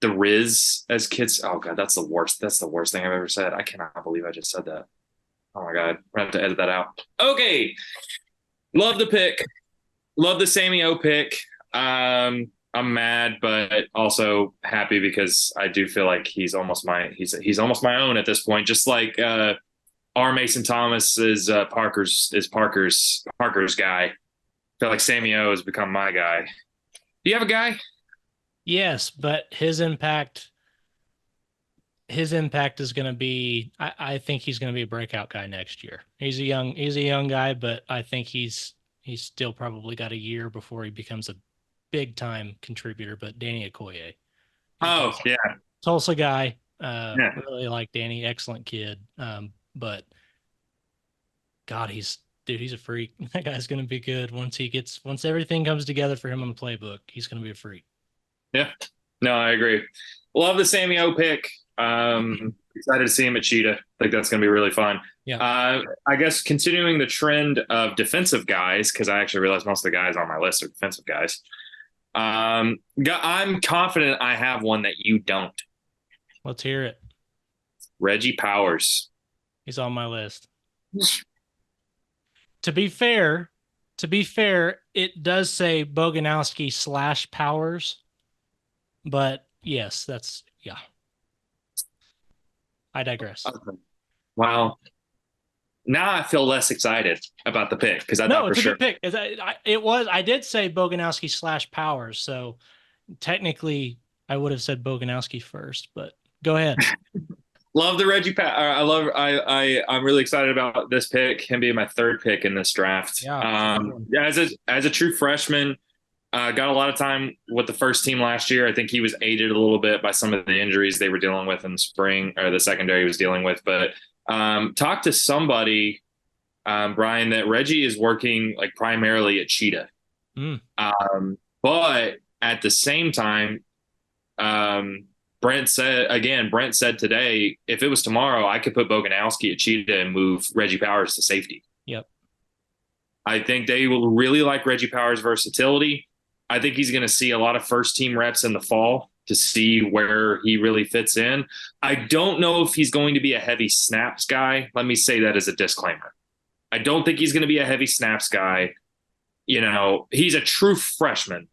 The Riz, as kids. Oh god, that's the worst. That's the worst thing I've ever said. I cannot believe I just said that. Oh my god, we're gonna have to edit that out. Okay. Love the pick. Love the Sammy O pick. I'm mad, but also happy because I do feel like he's almost my own at this point. Just like R. Mason Thomas is Parker's guy. I feel like Sammy O has become my guy. Do you have a guy? Yes, but his impact is going to be, I think he's going to be a breakout guy next year. He's a young guy, but I think he's still probably got a year before he becomes a big time contributor. But Danny Okoye. Oh, yeah. Tulsa guy. Really like Danny. Excellent kid. But God, he's a freak. That guy's going to be good once everything comes together for him on the playbook. He's going to be a freak. Yeah, no, I agree. Love the Sammy O pick. Excited to see him at Cheetah. I think that's going to be really fun. Yeah. I guess continuing the trend of defensive guys, because I actually realized most of the guys on my list are defensive guys. I'm confident I have one that you don't. Let's hear it. Reggie Powers. He's on my list. To be fair, it does say Boganowski / Powers, but yes, that's yeah. I digress. Okay. Well, now I feel less excited about the pick because I thought No, for it's a sure. good pick. I did say Boganowski / Powers, so technically I would have said Boganowski first, but go ahead. Love the Reggie. I'm really excited about this pick. Him being my third pick in this draft. Yeah. Yeah, as a true freshman, got a lot of time with the first team last year. I think he was aided a little bit by some of the injuries they were dealing with in the spring, or the secondary was dealing with. But talk to somebody, Bryan, that Reggie is working like primarily at Cheetah. Mm. But at the same time, Brent said today, if it was tomorrow, I could put Boganowski at Cheetah and move Reggie Powers to safety. Yep. I think they will really like Reggie Powers' versatility. I think he's going to see a lot of first team reps in the fall to see where he really fits in. I don't know if he's going to be a heavy snaps guy. Let me say that as a disclaimer. I don't think he's going to be a heavy snaps guy. He's a true freshman.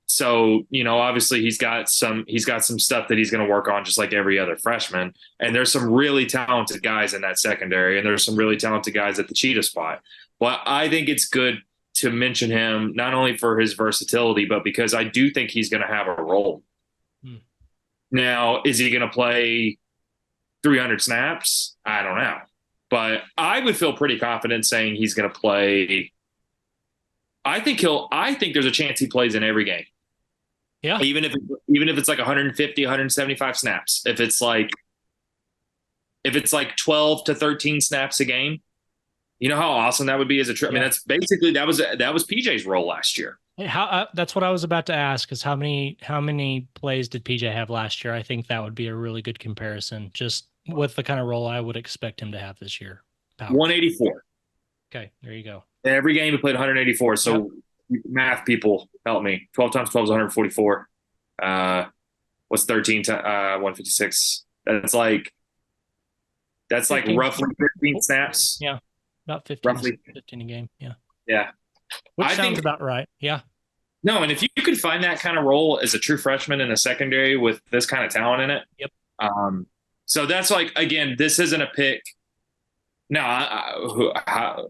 So, obviously he's got some stuff that he's going to work on just like every other freshman. And there's some really talented guys in that secondary, and there's some really talented guys at the Cheetah spot. But I think it's good to mention him not only for his versatility, but because I do think he's going to have a role. Hmm. Now, is he going to play 300 snaps? I don't know. But I would feel pretty confident saying he's going to play. I think there's a chance he plays in every game. Yeah. Even if it's like 150, 175 snaps. If it's like 12 to 13 snaps a game, you know how awesome that would be as a trip. Yeah. I mean, that's basically that was PJ's role last year. That's what I was about to ask, is how many plays did PJ have last year? I think that would be a really good comparison, just with the kind of role I would expect him to have this year. Powers. 184. Okay, there you go. Every game he played 184. So math people help me. 12 times 12 is 144. What's 13 to 156? That's like 15. Roughly 15 snaps. Yeah. About 15 a game. Yeah. Yeah. Which sounds about right. Yeah. No, and if you could find that kind of role as a true freshman in a secondary with this kind of talent in it. Yep. So that's again, this isn't a pick. Now,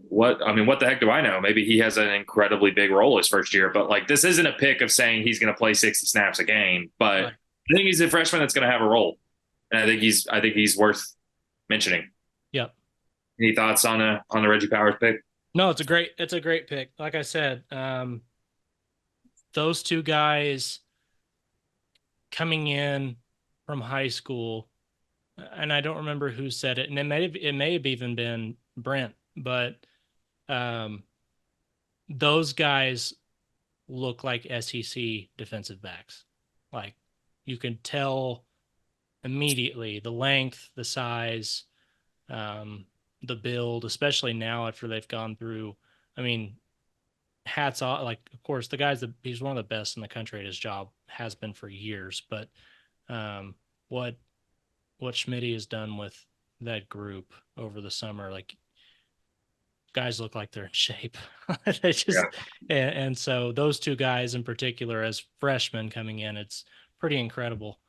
what the heck do I know? Maybe he has an incredibly big role his first year, but this isn't a pick of saying he's going to play 60 snaps a game. But right. I think he's a freshman that's going to have a role, and I think he's worth mentioning. Yep. Any thoughts on the Reggie Powers pick? No, it's a great pick. Like I said, those two guys coming in from high school, and I don't remember who said it, and it may have even been Brent, but those guys look like SEC defensive backs. Like, you can tell immediately the length, the size, the build, especially now after they've gone through. I mean, hats off. Like, of course, the guy's he's one of the best in the country at his job, has been for years. But what Schmitty has done with that group over the summer, like, guys look like they're in shape. They just, and so those two guys in particular, as freshmen coming in, it's pretty incredible.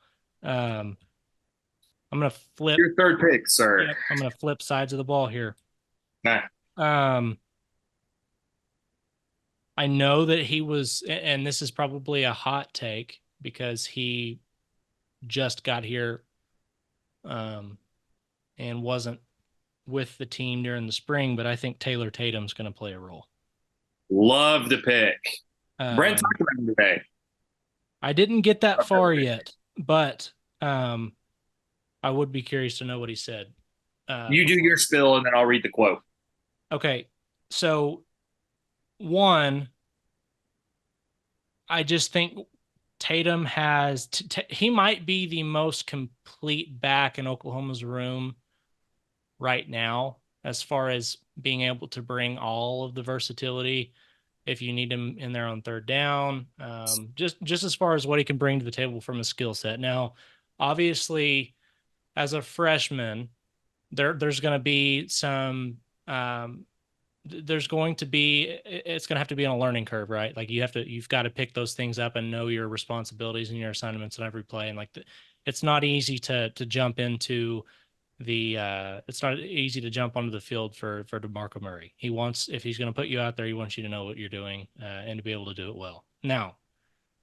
I'm going to flip your third pick, sir. Yeah, I'm going to flip sides of the ball here. Nah. I know that he was, and this is probably a hot take because he just got here and wasn't with the team during the spring, but I think Taylor Tatum's going to play a role. Love the pick. Brent talked about him today. I didn't get that far yet, but I would be curious to know what he said. You do your spill, and then I'll read the quote. Okay. So, one, I just think Tatum has he might be the most complete back in Oklahoma's room right now, as far as being able to bring all of the versatility if you need him in there on third down. Just as far as what he can bring to the table from a skill set. Now, obviously, as a freshman, there's going to be some there's going to be it's going to have to be on a learning curve, right? Like you've got to pick those things up and know your responsibilities and your assignments in every play. And it's not easy to jump into it's not easy to jump onto the field for DeMarco Murray. If he's going to put you out there, he wants you to know what you're doing and to be able to do it well. Now,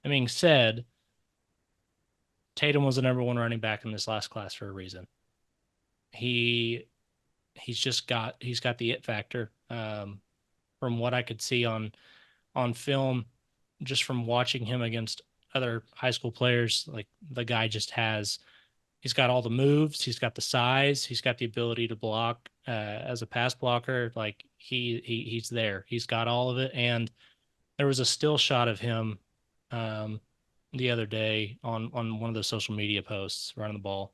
that being said, Tatum was the number one running back in this last class for a reason. He's got the it factor. From what I could see on film, just from watching him against other high school players, like the guy he's got all the moves, he's got the size, he's got the ability to block as a pass blocker. Like he's there, he's got all of it. And there was a still shot of him the other day on one of the social media posts running the ball,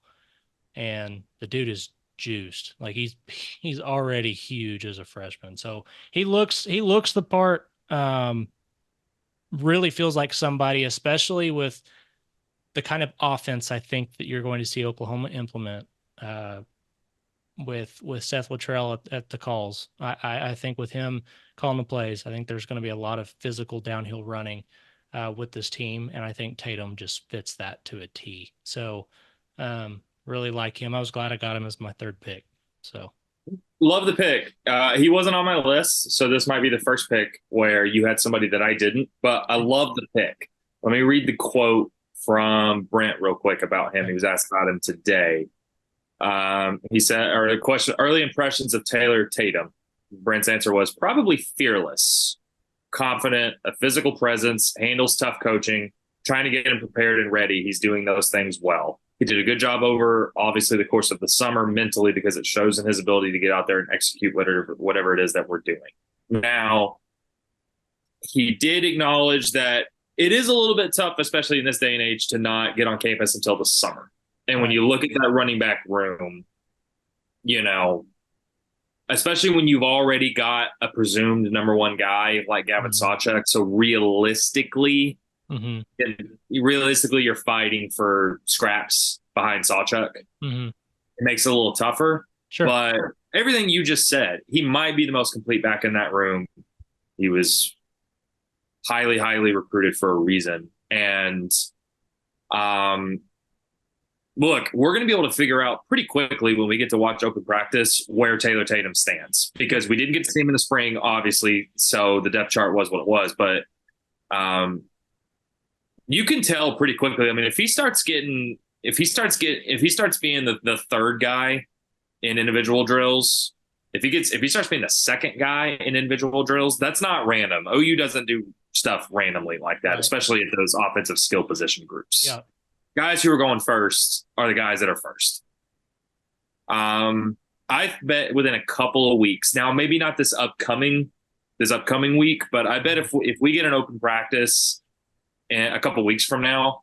and the dude is juiced. Like he's already huge as a freshman. So he looks the part. Really feels like somebody, especially with the kind of offense I think that you're going to see Oklahoma implement with Seth Luttrell at the calls. I think with him calling the plays, I think there's going to be a lot of physical downhill running with this team, and I think Tatum just fits that to a T. So really like him. I was glad I got him as my third pick. So Love the pick. He wasn't on my list, so this might be the first pick where you had somebody that I didn't, but I love the pick. Let me read the quote from Brent real quick about him. He was asked about him today. He said, or the question, early impressions of Taylor Tatum. Brent's answer was probably fearless, confident, a physical presence, handles tough coaching, trying to get him prepared and ready. He's doing those things well. He did a good job over, obviously, the course of the summer mentally, because it shows in his ability to get out there and execute whatever it is that we're doing. Now, he did acknowledge that it is a little bit tough, especially in this day and age, to not get on campus until the summer. And when you look at that running back room, especially when you've already got a presumed number one guy like Gavin Sawchuk, so realistically, you're fighting for scraps behind Sawchuk. It makes it a little tougher. Sure. But everything you just said, he might be the most complete back in that room. He was highly, highly recruited for a reason. And look, we're going to be able to figure out pretty quickly when we get to watch open practice where Taylor Tatum stands, because we didn't get to see him in the spring, obviously. So the depth chart was what it was. But you can tell pretty quickly. I mean, if he starts being the third guy in individual drills, if he starts being the second guy in individual drills, that's not random. OU doesn't do stuff randomly like that, right, especially at those offensive skill position groups. Yeah. Guys who are going first are the guys that are first. I bet within a couple of weeks, now maybe not this upcoming week, but I bet if we get an open practice in a couple of weeks from now,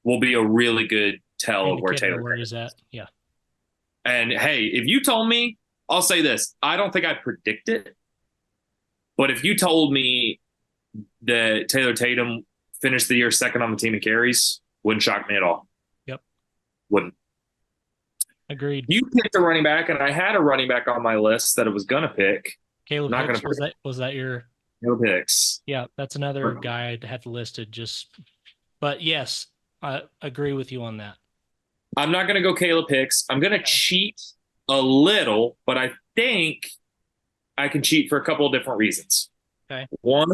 will be a really good tell of where Taylor is at. Yeah. And hey, if you told me, I'll say this, I don't think I predict it, but if you told me that Taylor Tatum finished the year second on the team in carries, wouldn't shock me at all. Yep. Wouldn't. Agreed. You picked a running back, and I had a running back on my list that I was going to pick. Caleb Hicks, was that your Caleb Hicks? Yeah, that's another guy I'd have listed but yes, I agree with you on that. I'm not going to go Caleb Hicks. I'm going to cheat a little, but I think I can cheat for a couple of different reasons. Okay. One,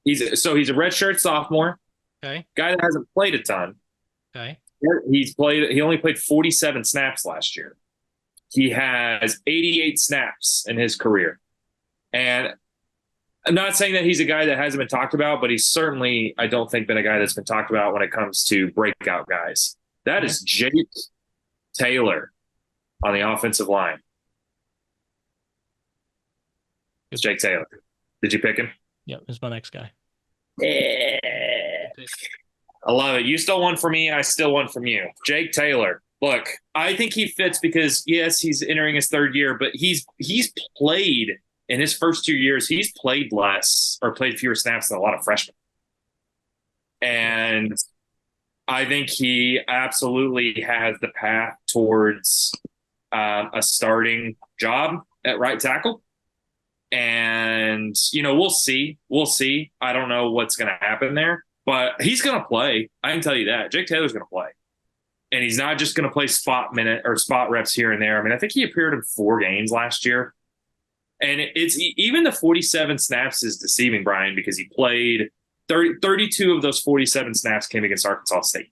he's a redshirt sophomore. Okay. Guy that hasn't played a ton. Okay. He only played 47 snaps last year. He has 88 snaps in his career. And I'm not saying that he's a guy that hasn't been talked about, but he's certainly, I don't think, been a guy that's been talked about when it comes to breakout guys. That is Jake Taylor on the offensive line. It's Jake Taylor. Did you pick him? Yeah, he's my next guy. Yeah. I love it. You stole one from me. I still one from you. Jake Taylor. Look, I think he fits because yes, he's entering his third year, but he's played in his first 2 years. He's played less or played fewer snaps than a lot of freshmen, and I think he absolutely has the path towards a starting job at right tackle. And we'll see. We'll see. I don't know what's going to happen there, but he's going to play. I can tell you that Jake Taylor's going to play, and he's not just going to play spot minute or spot reps here and there. I mean, I think he appeared in 4 games last year, and it's even the 47 snaps is deceiving, Brian, because he played 32 of those 47 snaps came against Arkansas State.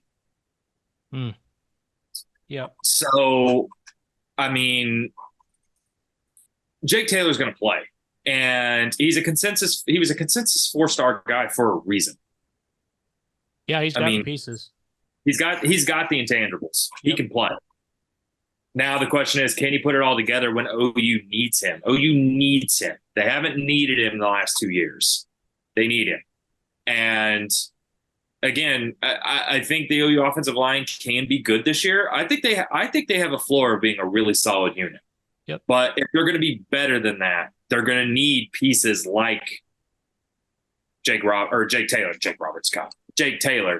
Yeah. So, I mean, Jake Taylor's going to play. And he was a consensus 4-star guy for a reason. Yeah, he's got the pieces. He's got the intangibles. He can play. Now the question is, can he put it all together when OU needs him? OU needs him. They haven't needed him in the last 2 years. They need him. And again, I think the OU offensive line can be good this year. I think they have a floor of being a really solid unit. Yep. But if they're going to be better than that, they're going to need pieces like Jake Taylor.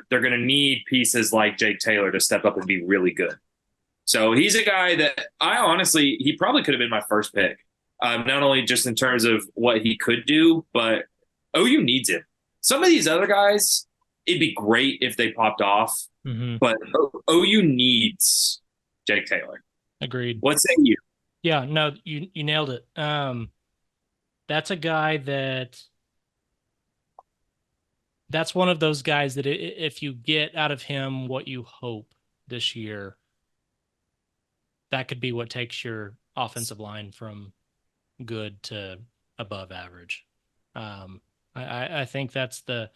They're going to need pieces like Jake Taylor to step up and be really good. So he's a guy that he probably could have been my first pick. Not only just in terms of what he could do, but OU needs him. Some of these other guys, it'd be great if they popped off, but OU needs Jake Taylor. Agreed. What say you? Yeah, no, you nailed it. That's a guy that's one of those guys that if you get out of him what you hope this year, that could be what takes your offensive line from good to above average. I think there's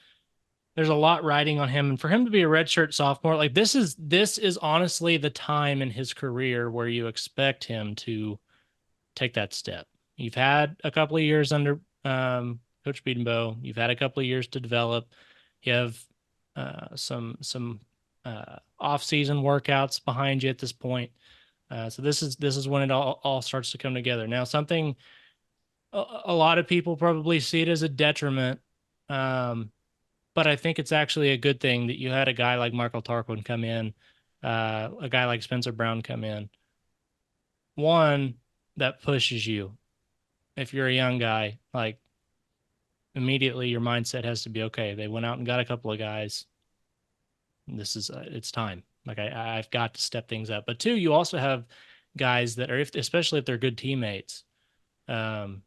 a lot riding on him, and for him to be a redshirt sophomore, like this is honestly the time in his career where you expect him to take that step. You've had a couple of years under Coach Beedenbow. You've had a couple of years to develop. You have some off-season workouts behind you at this point. So this is when it all starts to come together. Now, something a lot of people probably see it as a detriment, but I think it's actually a good thing that you had a guy like Michael Tarquin come in, a guy like Spencer Brown come in. One, that pushes you. If you're a young guy, like immediately your mindset has to be, okay, they went out and got a couple of guys. This is, it's time. Like I've got to step things up. But 2, you also have guys that are, especially if they're good teammates, they're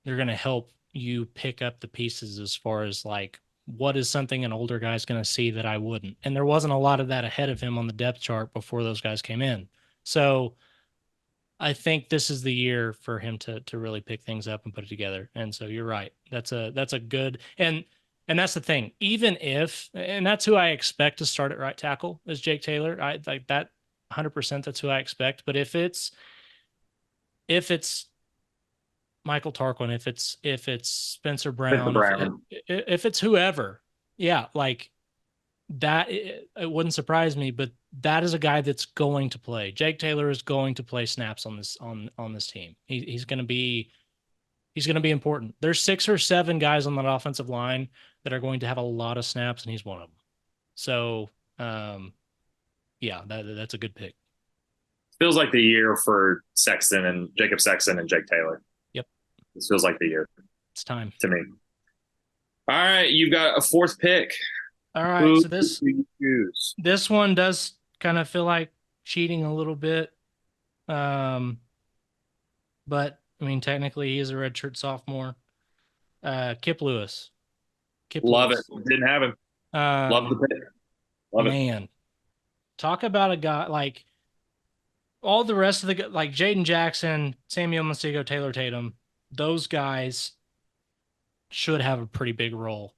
going to help you pick up the pieces as far as like, what is something an older guy's going to see that I wouldn't? And there wasn't a lot of that ahead of him on the depth chart before those guys came in. So I think this is the year for him to really pick things up and put it together. And so you're right. That's a good, and that's the thing, and that's who I expect to start at right tackle is Jake Taylor. I like that 100%. That's who I expect. But if it's Michael Tarquin, if it's Spencer Brown, if it's whoever, yeah, like that, it wouldn't surprise me, but that is a guy that's going to play. Jake Taylor is going to play snaps on this team. He's going to be important. There's 6 or 7 guys on that offensive line that are going to have a lot of snaps, and he's one of them. So, yeah, that's a good pick. Feels like the year for Jacob Sexton and Jake Taylor. Yep. This feels like the year. It's time. To me. All right, you've got a 4th pick. All right, so this one does kind of feel like cheating a little bit. But I mean, technically he is a redshirt sophomore. Kip Lewis. Love it. Didn't have him. Love the pick. Love it. Talk about a guy like all the rest of the, like Jaden Jackson, Samuel Masigo, Taylor Tatum, those guys should have a pretty big role.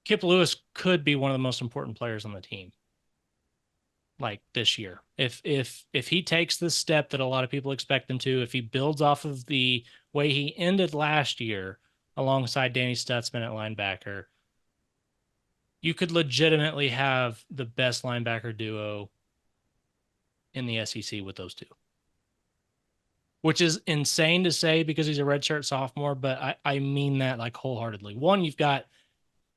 Kip Lewis could be one of the most important players on the team, like this year. If he takes this step that a lot of people expect him to, if he builds off of the way he ended last year alongside Danny Stutzman at linebacker, you could legitimately have the best linebacker duo in the SEC with those two, which is insane to say because he's a redshirt sophomore, but I mean that like wholeheartedly. One, you've got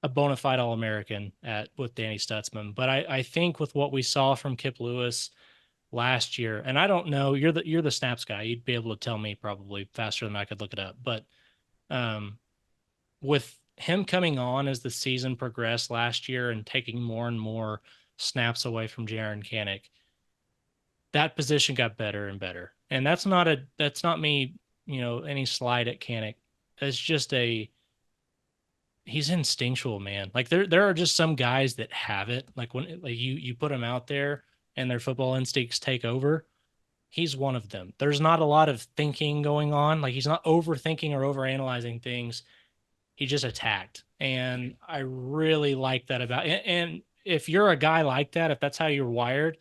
a bona fide All-American with Danny Stutzman, but I think with what we saw from Kip Lewis last year, and I don't know, you're the snaps guy. You'd be able to tell me probably faster than I could look it up, but with him coming on as the season progressed last year and taking more and more snaps away from Jaron Kanik, that position got better and better. And that's not me, any slide at Kanik. It's just he's instinctual, man. Like there are just some guys that have it. Like when like you put them out there and their football instincts take over. He's one of them. There's not a lot of thinking going on. Like he's not overthinking or overanalyzing things. He just attacked. And I really like that about it. And if you're a guy like that, if that's how you're wired,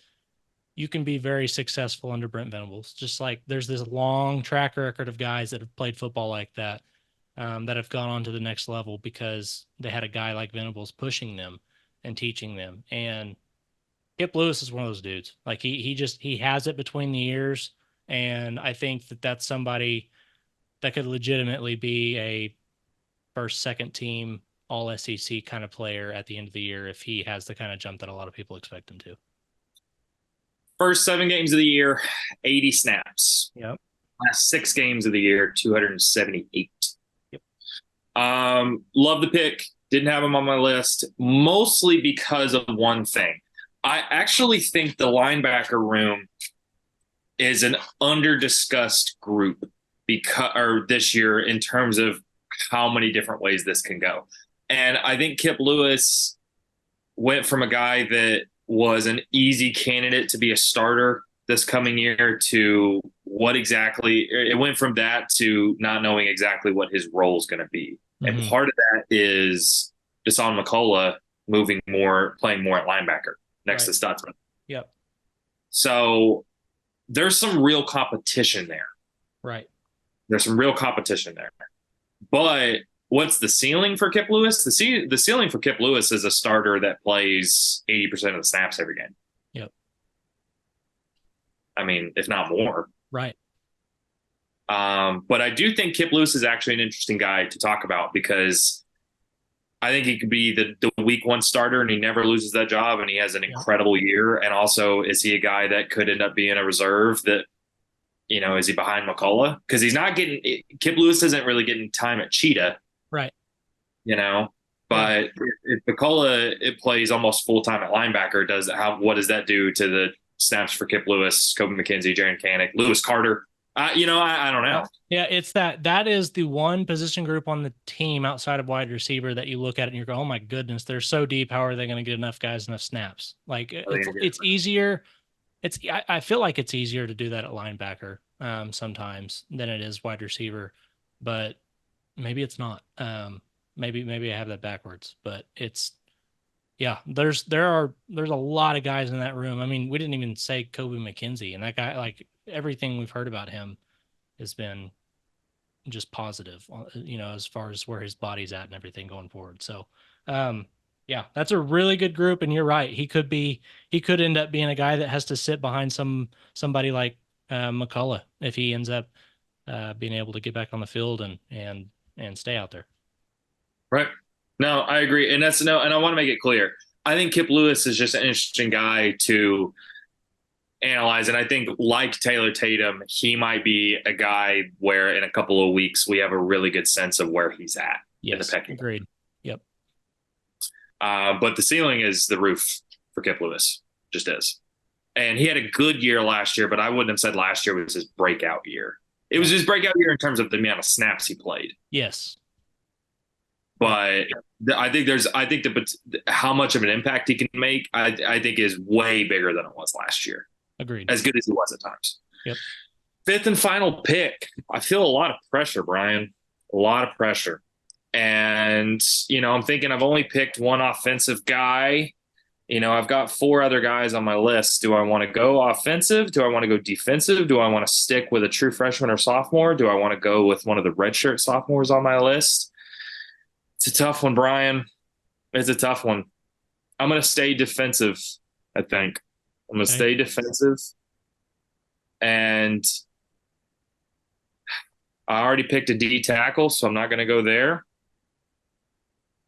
you can be very successful under Brent Venables. Just like there's this long track record of guys that have played football like that, that have gone on to the next level because they had a guy like Venables pushing them and teaching them. And Kip Lewis is one of those dudes. Like he has it between the ears. And I think that that's somebody that could legitimately be a first, second team all SEC kind of player at the end of the year if he has the kind of jump that a lot of people expect him to. First 7 games of the year, 80 snaps. Yep. Last 6 games of the year, 278. Yep. Love the pick. Didn't have him on my list, mostly because of one thing. I actually think the linebacker room is an under-discussed group this year in terms of how many different ways this can go. And I think Kip Lewis went from a guy that was an easy candidate to be a starter this coming year to it went from that to not knowing exactly what his role is going to be. Mm-hmm. And part of that is Deshaun McCullough playing more at linebacker next to Stutzman. Yep. So there's some real competition there. Right. There's some real competition there. But what's the ceiling for Kip Lewis? The ceiling for Kip Lewis is a starter that plays 80% of the snaps every game. Yep. I mean, if not more. Right. But I do think Kip Lewis is actually an interesting guy to talk about because I think he could be the week 1 starter and he never loses that job and he has an incredible year. And also, is he a guy that could end up being a reserve that, is he behind McCullough? Because Kip Lewis isn't really getting time at Cheetah. Right. But if McCullough plays almost full time at linebacker, what does that do to the snaps for Kip Lewis, Kobe McKenzie, Jaron Kanik, Lewis Carter? I don't know. Yeah, it's that is the one position group on the team outside of wide receiver that you look at it and you go, oh my goodness, they're so deep. How are they going to get enough guys, enough snaps? Like it's easier. I feel like it's easier to do that at linebacker sometimes than it is wide receiver, but maybe it's not. Maybe I have that backwards, but there's a lot of guys in that room. I mean, we didn't even say Kobe McKenzie, and that guy, like everything we've heard about him has been just positive, as far as where his body's at and everything going forward. So, that's a really good group. And you're right. He could end up being a guy that has to sit behind somebody like McCullough if he ends up being able to get back on the field and stay out there. Right. No, I agree. And and I want to make it clear. I think Kip Lewis is just an interesting guy to analyze. And I think like Taylor Tatum, he might be a guy where in a couple of weeks, we have a really good sense of where he's at in the pecking. Agreed. Yep. But the ceiling is the roof for Kip Lewis. Just is. And he had a good year last year, but I wouldn't have said last year was his breakout year. It was his breakout year in terms of the amount of snaps he played. Yes. But I think how much of an impact he can make, I think is way bigger than it was last year. Agreed. As good as he was at times. Yep. 5th and final pick. I feel a lot of pressure, Brian. A lot of pressure. And, I'm thinking I've only picked one offensive guy. I've got 4 other guys on my list. Do I want to go offensive? Do I want to go defensive? Do I want to stick with a true freshman or sophomore? Do I want to go with one of the redshirt sophomores on my list? It's a tough one, Brian. It's a tough one. I'm gonna stay defensive. I think I'm gonna Okay. stay defensive, and I already picked a D tackle, so I'm not gonna go there.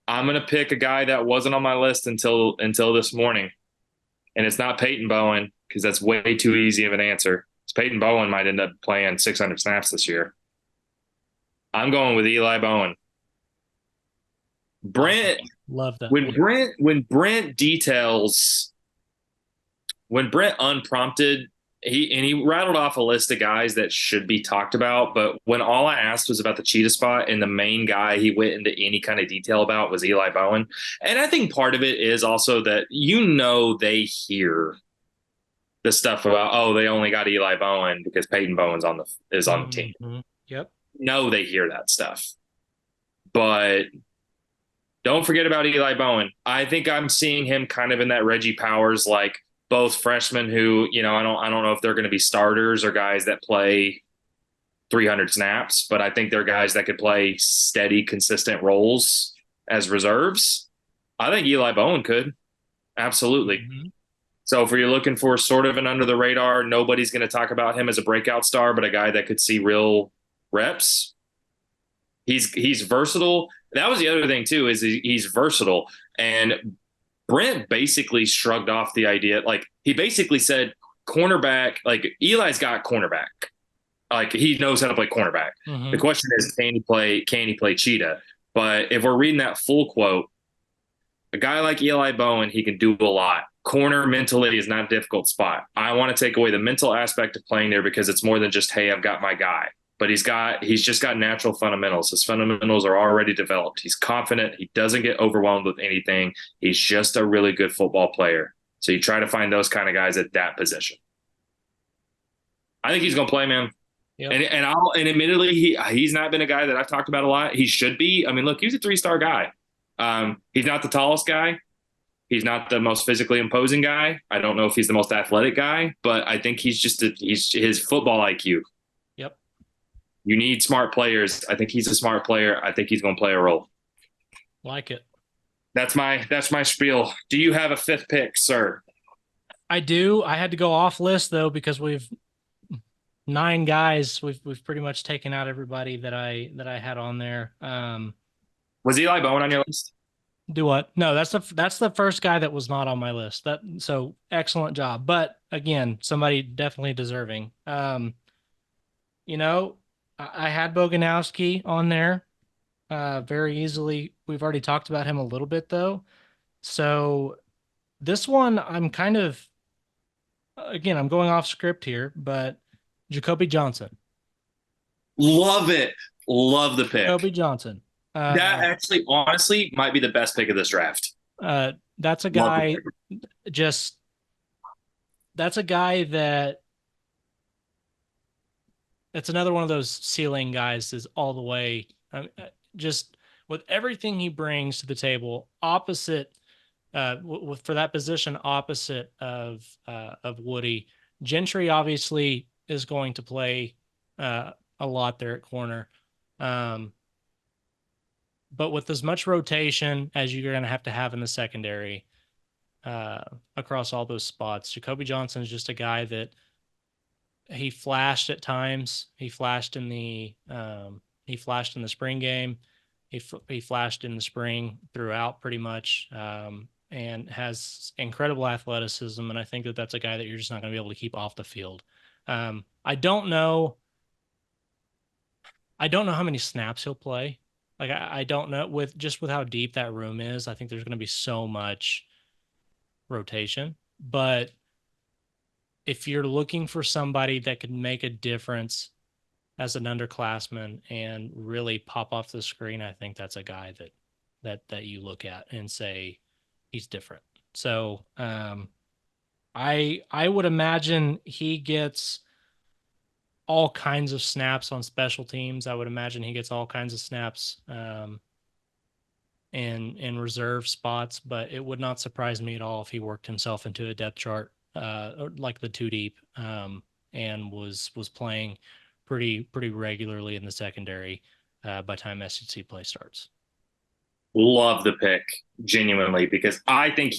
I'm gonna pick a guy that wasn't on my list until this morning, and it's not Peyton Bowen because that's way too easy of an answer. Peyton Bowen might end up playing 600 snaps this year. I'm going with Eli Bowen. Awesome. Brent, Love that. when Brent details when Brent unprompted, he rattled off a list of guys that should be talked about, but when all I asked was about the cheetah spot and the main guy he went into any kind of detail about was Eli Bowen. And I think part of it is also that they hear the stuff about, oh, they only got Eli Bowen because Peyton Bowen's on the team. Mm-hmm. Yep. No, they hear that stuff. But don't forget about Eli Bowen. I think I'm seeing him kind of in that Reggie Powers, like both freshmen who, I don't know if they're going to be starters or guys that play 300 snaps, but I think they're guys that could play steady, consistent roles as reserves. I think Eli Bowen could. Absolutely. Mm-hmm. So if you're looking for sort of an under the radar, nobody's going to talk about him as a breakout star, but a guy that could see real reps. He's versatile. That was the other thing too, is he's versatile. And Brent basically shrugged off the idea. Like he basically said, cornerback, like Eli's got cornerback. Like he knows how to play cornerback. The Mm-hmm. question is, can he play cheetah? But if we're reading that full quote, a guy like Eli Bowen, he can do a lot. Corner mentally is not a difficult spot. I want to take away the mental aspect of playing there because it's more than just, hey, I've got my guy. But he's just got natural fundamentals. His fundamentals are already developed. He's confident. He doesn't get overwhelmed with anything. He's just a really good football player. So you try to find those kind of guys at that position. I think he's going to play, man. Yep. And admittedly, he's not been a guy that I've talked about a lot. He should be. I mean, look, he's a 3-star guy. He's not the tallest guy. He's not the most physically imposing guy. I don't know if he's the most athletic guy, but I think he's his football IQ. Yep. You need smart players. I think he's a smart player. I think he's going to play a role. Like it. That's my spiel. Do you have a fifth pick, sir? I do. I had to go off list though because we've 9 guys. We've pretty much taken out everybody that I had on there. Was Eli Bowen on your list? Do what? No, that's the first guy that was not on my list. So excellent job. But again, somebody definitely deserving. You know, I had Boganowski on there very easily. We've already talked about him a little bit though. So this one I'm kind of again, I'm going off script here, but Jacoby Johnson. Love it. Love the pick. Jacoby Johnson. That actually, honestly, might be the best pick of this draft. That's a guy just that's a guy that it's another one of those ceiling guys is all the way just with everything he brings to the table opposite for that position opposite of Woody. Gentry obviously is going to play a lot there at corner. But with as much rotation as you're going to have in the secondary across all those spots, Jacoby Johnson is just a guy that he flashed at times. He flashed in the spring game. He flashed in the spring throughout pretty much, and has incredible athleticism. And I think that that's a guy that you're just not going to be able to keep off the field. I don't know how many snaps he'll play. Like I don't know with how deep that room is. I think there's going to be so much rotation, but if you're looking for somebody that could make a difference as an underclassman and really pop off the screen, I think that's a guy that you look at and say he's different. So I would imagine he gets all kinds of snaps on special teams. I would imagine he gets all kinds of snaps in reserve spots, but it would not surprise me at all if he worked himself into a depth chart like the 2 deep and was playing pretty regularly in the secondary by time SEC play starts. love the pick genuinely because I think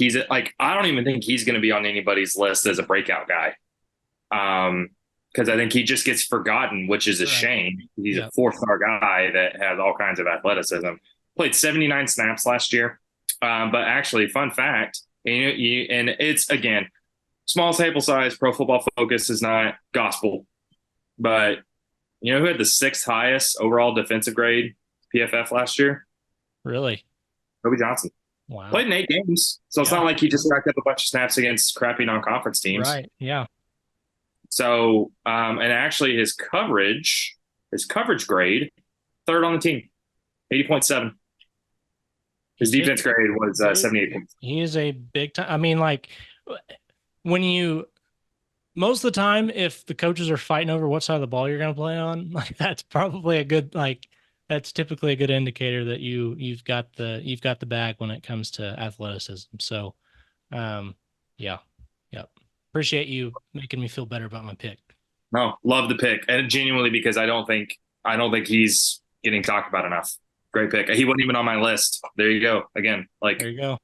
I don't even think he's going to be on anybody's list as a breakout guy. Because I think he just gets forgotten, which is a shame. He's a 4-star guy that has all kinds of athleticism. Played 79 snaps last year. But actually, fun fact, and it's, again, small sample size, Pro Football Focus is not gospel. But you know who had the 6th highest overall defensive grade PFF last year? Really? Kobe Johnson. Wow. Played in 8 games. So it's not like he just racked up a bunch of snaps against crappy non-conference teams. Right, yeah. So, and actually his coverage grade, 3rd on the team, 80.7. His defense grade was 78. He is a big time. I mean, like, most of the time, if the coaches are fighting over what side of the ball you're going to play on, like, that's probably that's typically a good indicator that you've got the bag when it comes to athleticism. So, yeah. Appreciate you making me feel better about my pick. No, love the pick, and genuinely because I don't think he's getting talked about enough. Great pick. He wasn't even on my list. There you go. Again, there you go.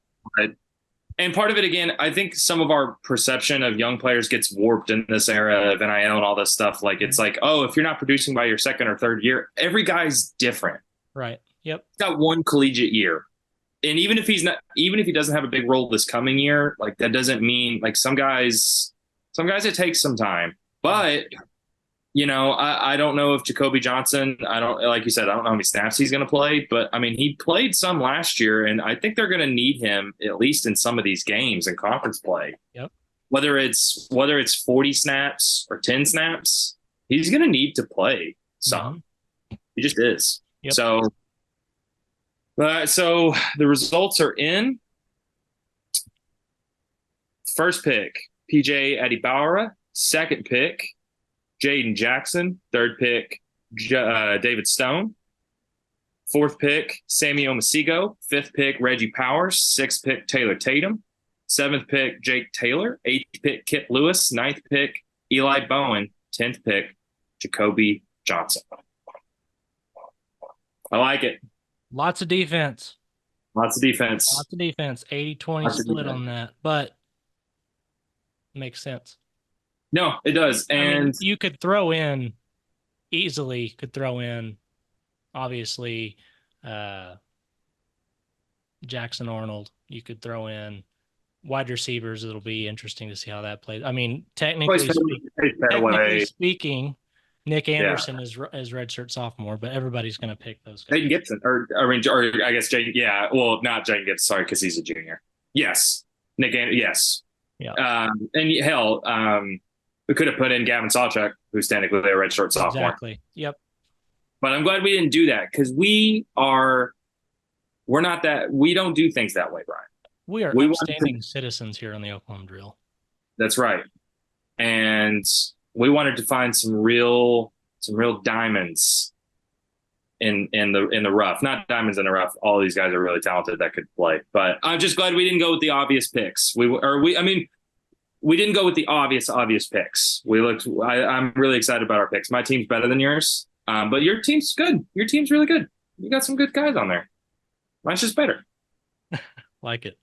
And part of it, again, I think some of our perception of young players gets warped in this era of NIL and all this stuff. Like, it's like, oh, if you're not producing by your 2nd or 3rd year, every guy's different. Right. Yep. He's got one collegiate year. And even if he doesn't have a big role this coming year, like, that doesn't mean, like, some guys it takes some time. But, you know, I don't know if Jacoby Johnson, like you said, I don't know how many snaps he's going to play, but I mean, he played some last year, and I think they're going to need him at least in some of these games in conference play. Yep. Whether it's 40 snaps or 10 snaps, he's going to need to play some. Mm-hmm. He just is. Yep. So the results are in. First pick, PJ Adibawara. Second pick, Jaden Jackson. Third pick, David Stone. Fourth pick, Sammy Omasigo. Fifth pick, Reggie Powers. Sixth pick, Taylor Tatum. Seventh pick, Jake Taylor. Eighth pick, Kit Lewis. Ninth pick, Eli Bowen. 10th pick, Jacoby Johnson. I like it. Lots of defense. 80-20 split on that, but makes sense. No, it does. And I mean, you could throw in, obviously, Jackson Arnold. You could throw in wide receivers. It'll be interesting to see how that plays. I mean, technically speaking, Nick Anderson is redshirt sophomore, but everybody's going to pick those guys. Jayden Gibson, or I guess Jayden. Yeah, well, not Jayden Gibson. Sorry, because he's a junior. Yes, Nick Anderson. Yes. Yeah. And hell, we could have put in Gavin Sawchuk, who's technically a redshirt sophomore. Exactly. Yep. But I'm glad we didn't do that because we don't do things that way, Brian. We are upstanding citizens here on the Oklahoma Drill. That's right. And we wanted to find some real diamonds in the rough. Not diamonds in the rough. All these guys are really talented that could play. But I'm just glad we didn't go with the obvious picks. We didn't go with the obvious picks. I'm really excited about our picks. My team's better than yours. But your team's good. Your team's really good. You got some good guys on there. Mine's just better. Like it.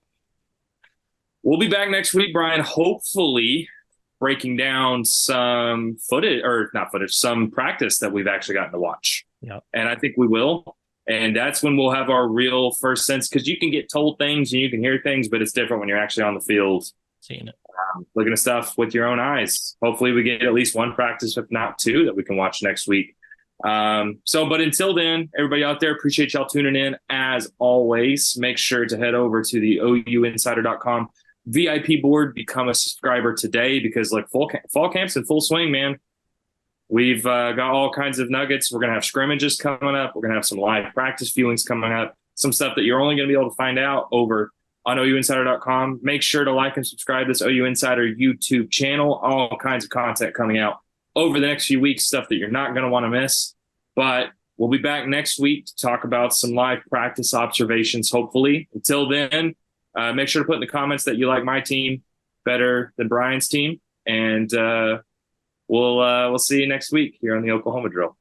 We'll be back next week, Brian, hopefully breaking down some some practice that we've actually gotten to watch. Yep. And I think we will. And that's when we'll have our real first sense, because you can get told things and you can hear things, but it's different when you're actually on the field. Seeing it. Looking at stuff with your own eyes. Hopefully we get at least one practice, if not two, that we can watch next week. But until then, everybody out there, appreciate y'all tuning in. As always, make sure to head over to the OUinsider.com VIP board, become a subscriber today, because like fall camp's in full swing, man. We've got all kinds of nuggets. We're going to have scrimmages coming up. We're going to have some live practice viewings coming up, some stuff that you're only going to be able to find out over on OUinsider.com. Make sure to like and subscribe to this OU Insider YouTube channel. All kinds of content coming out over the next few weeks, stuff that you're not going to want to miss. But we'll be back next week to talk about some live practice observations, hopefully. Until then, make sure to put in the comments that you like my team better than Brian's team. And we'll see you next week here on the Oklahoma Drill.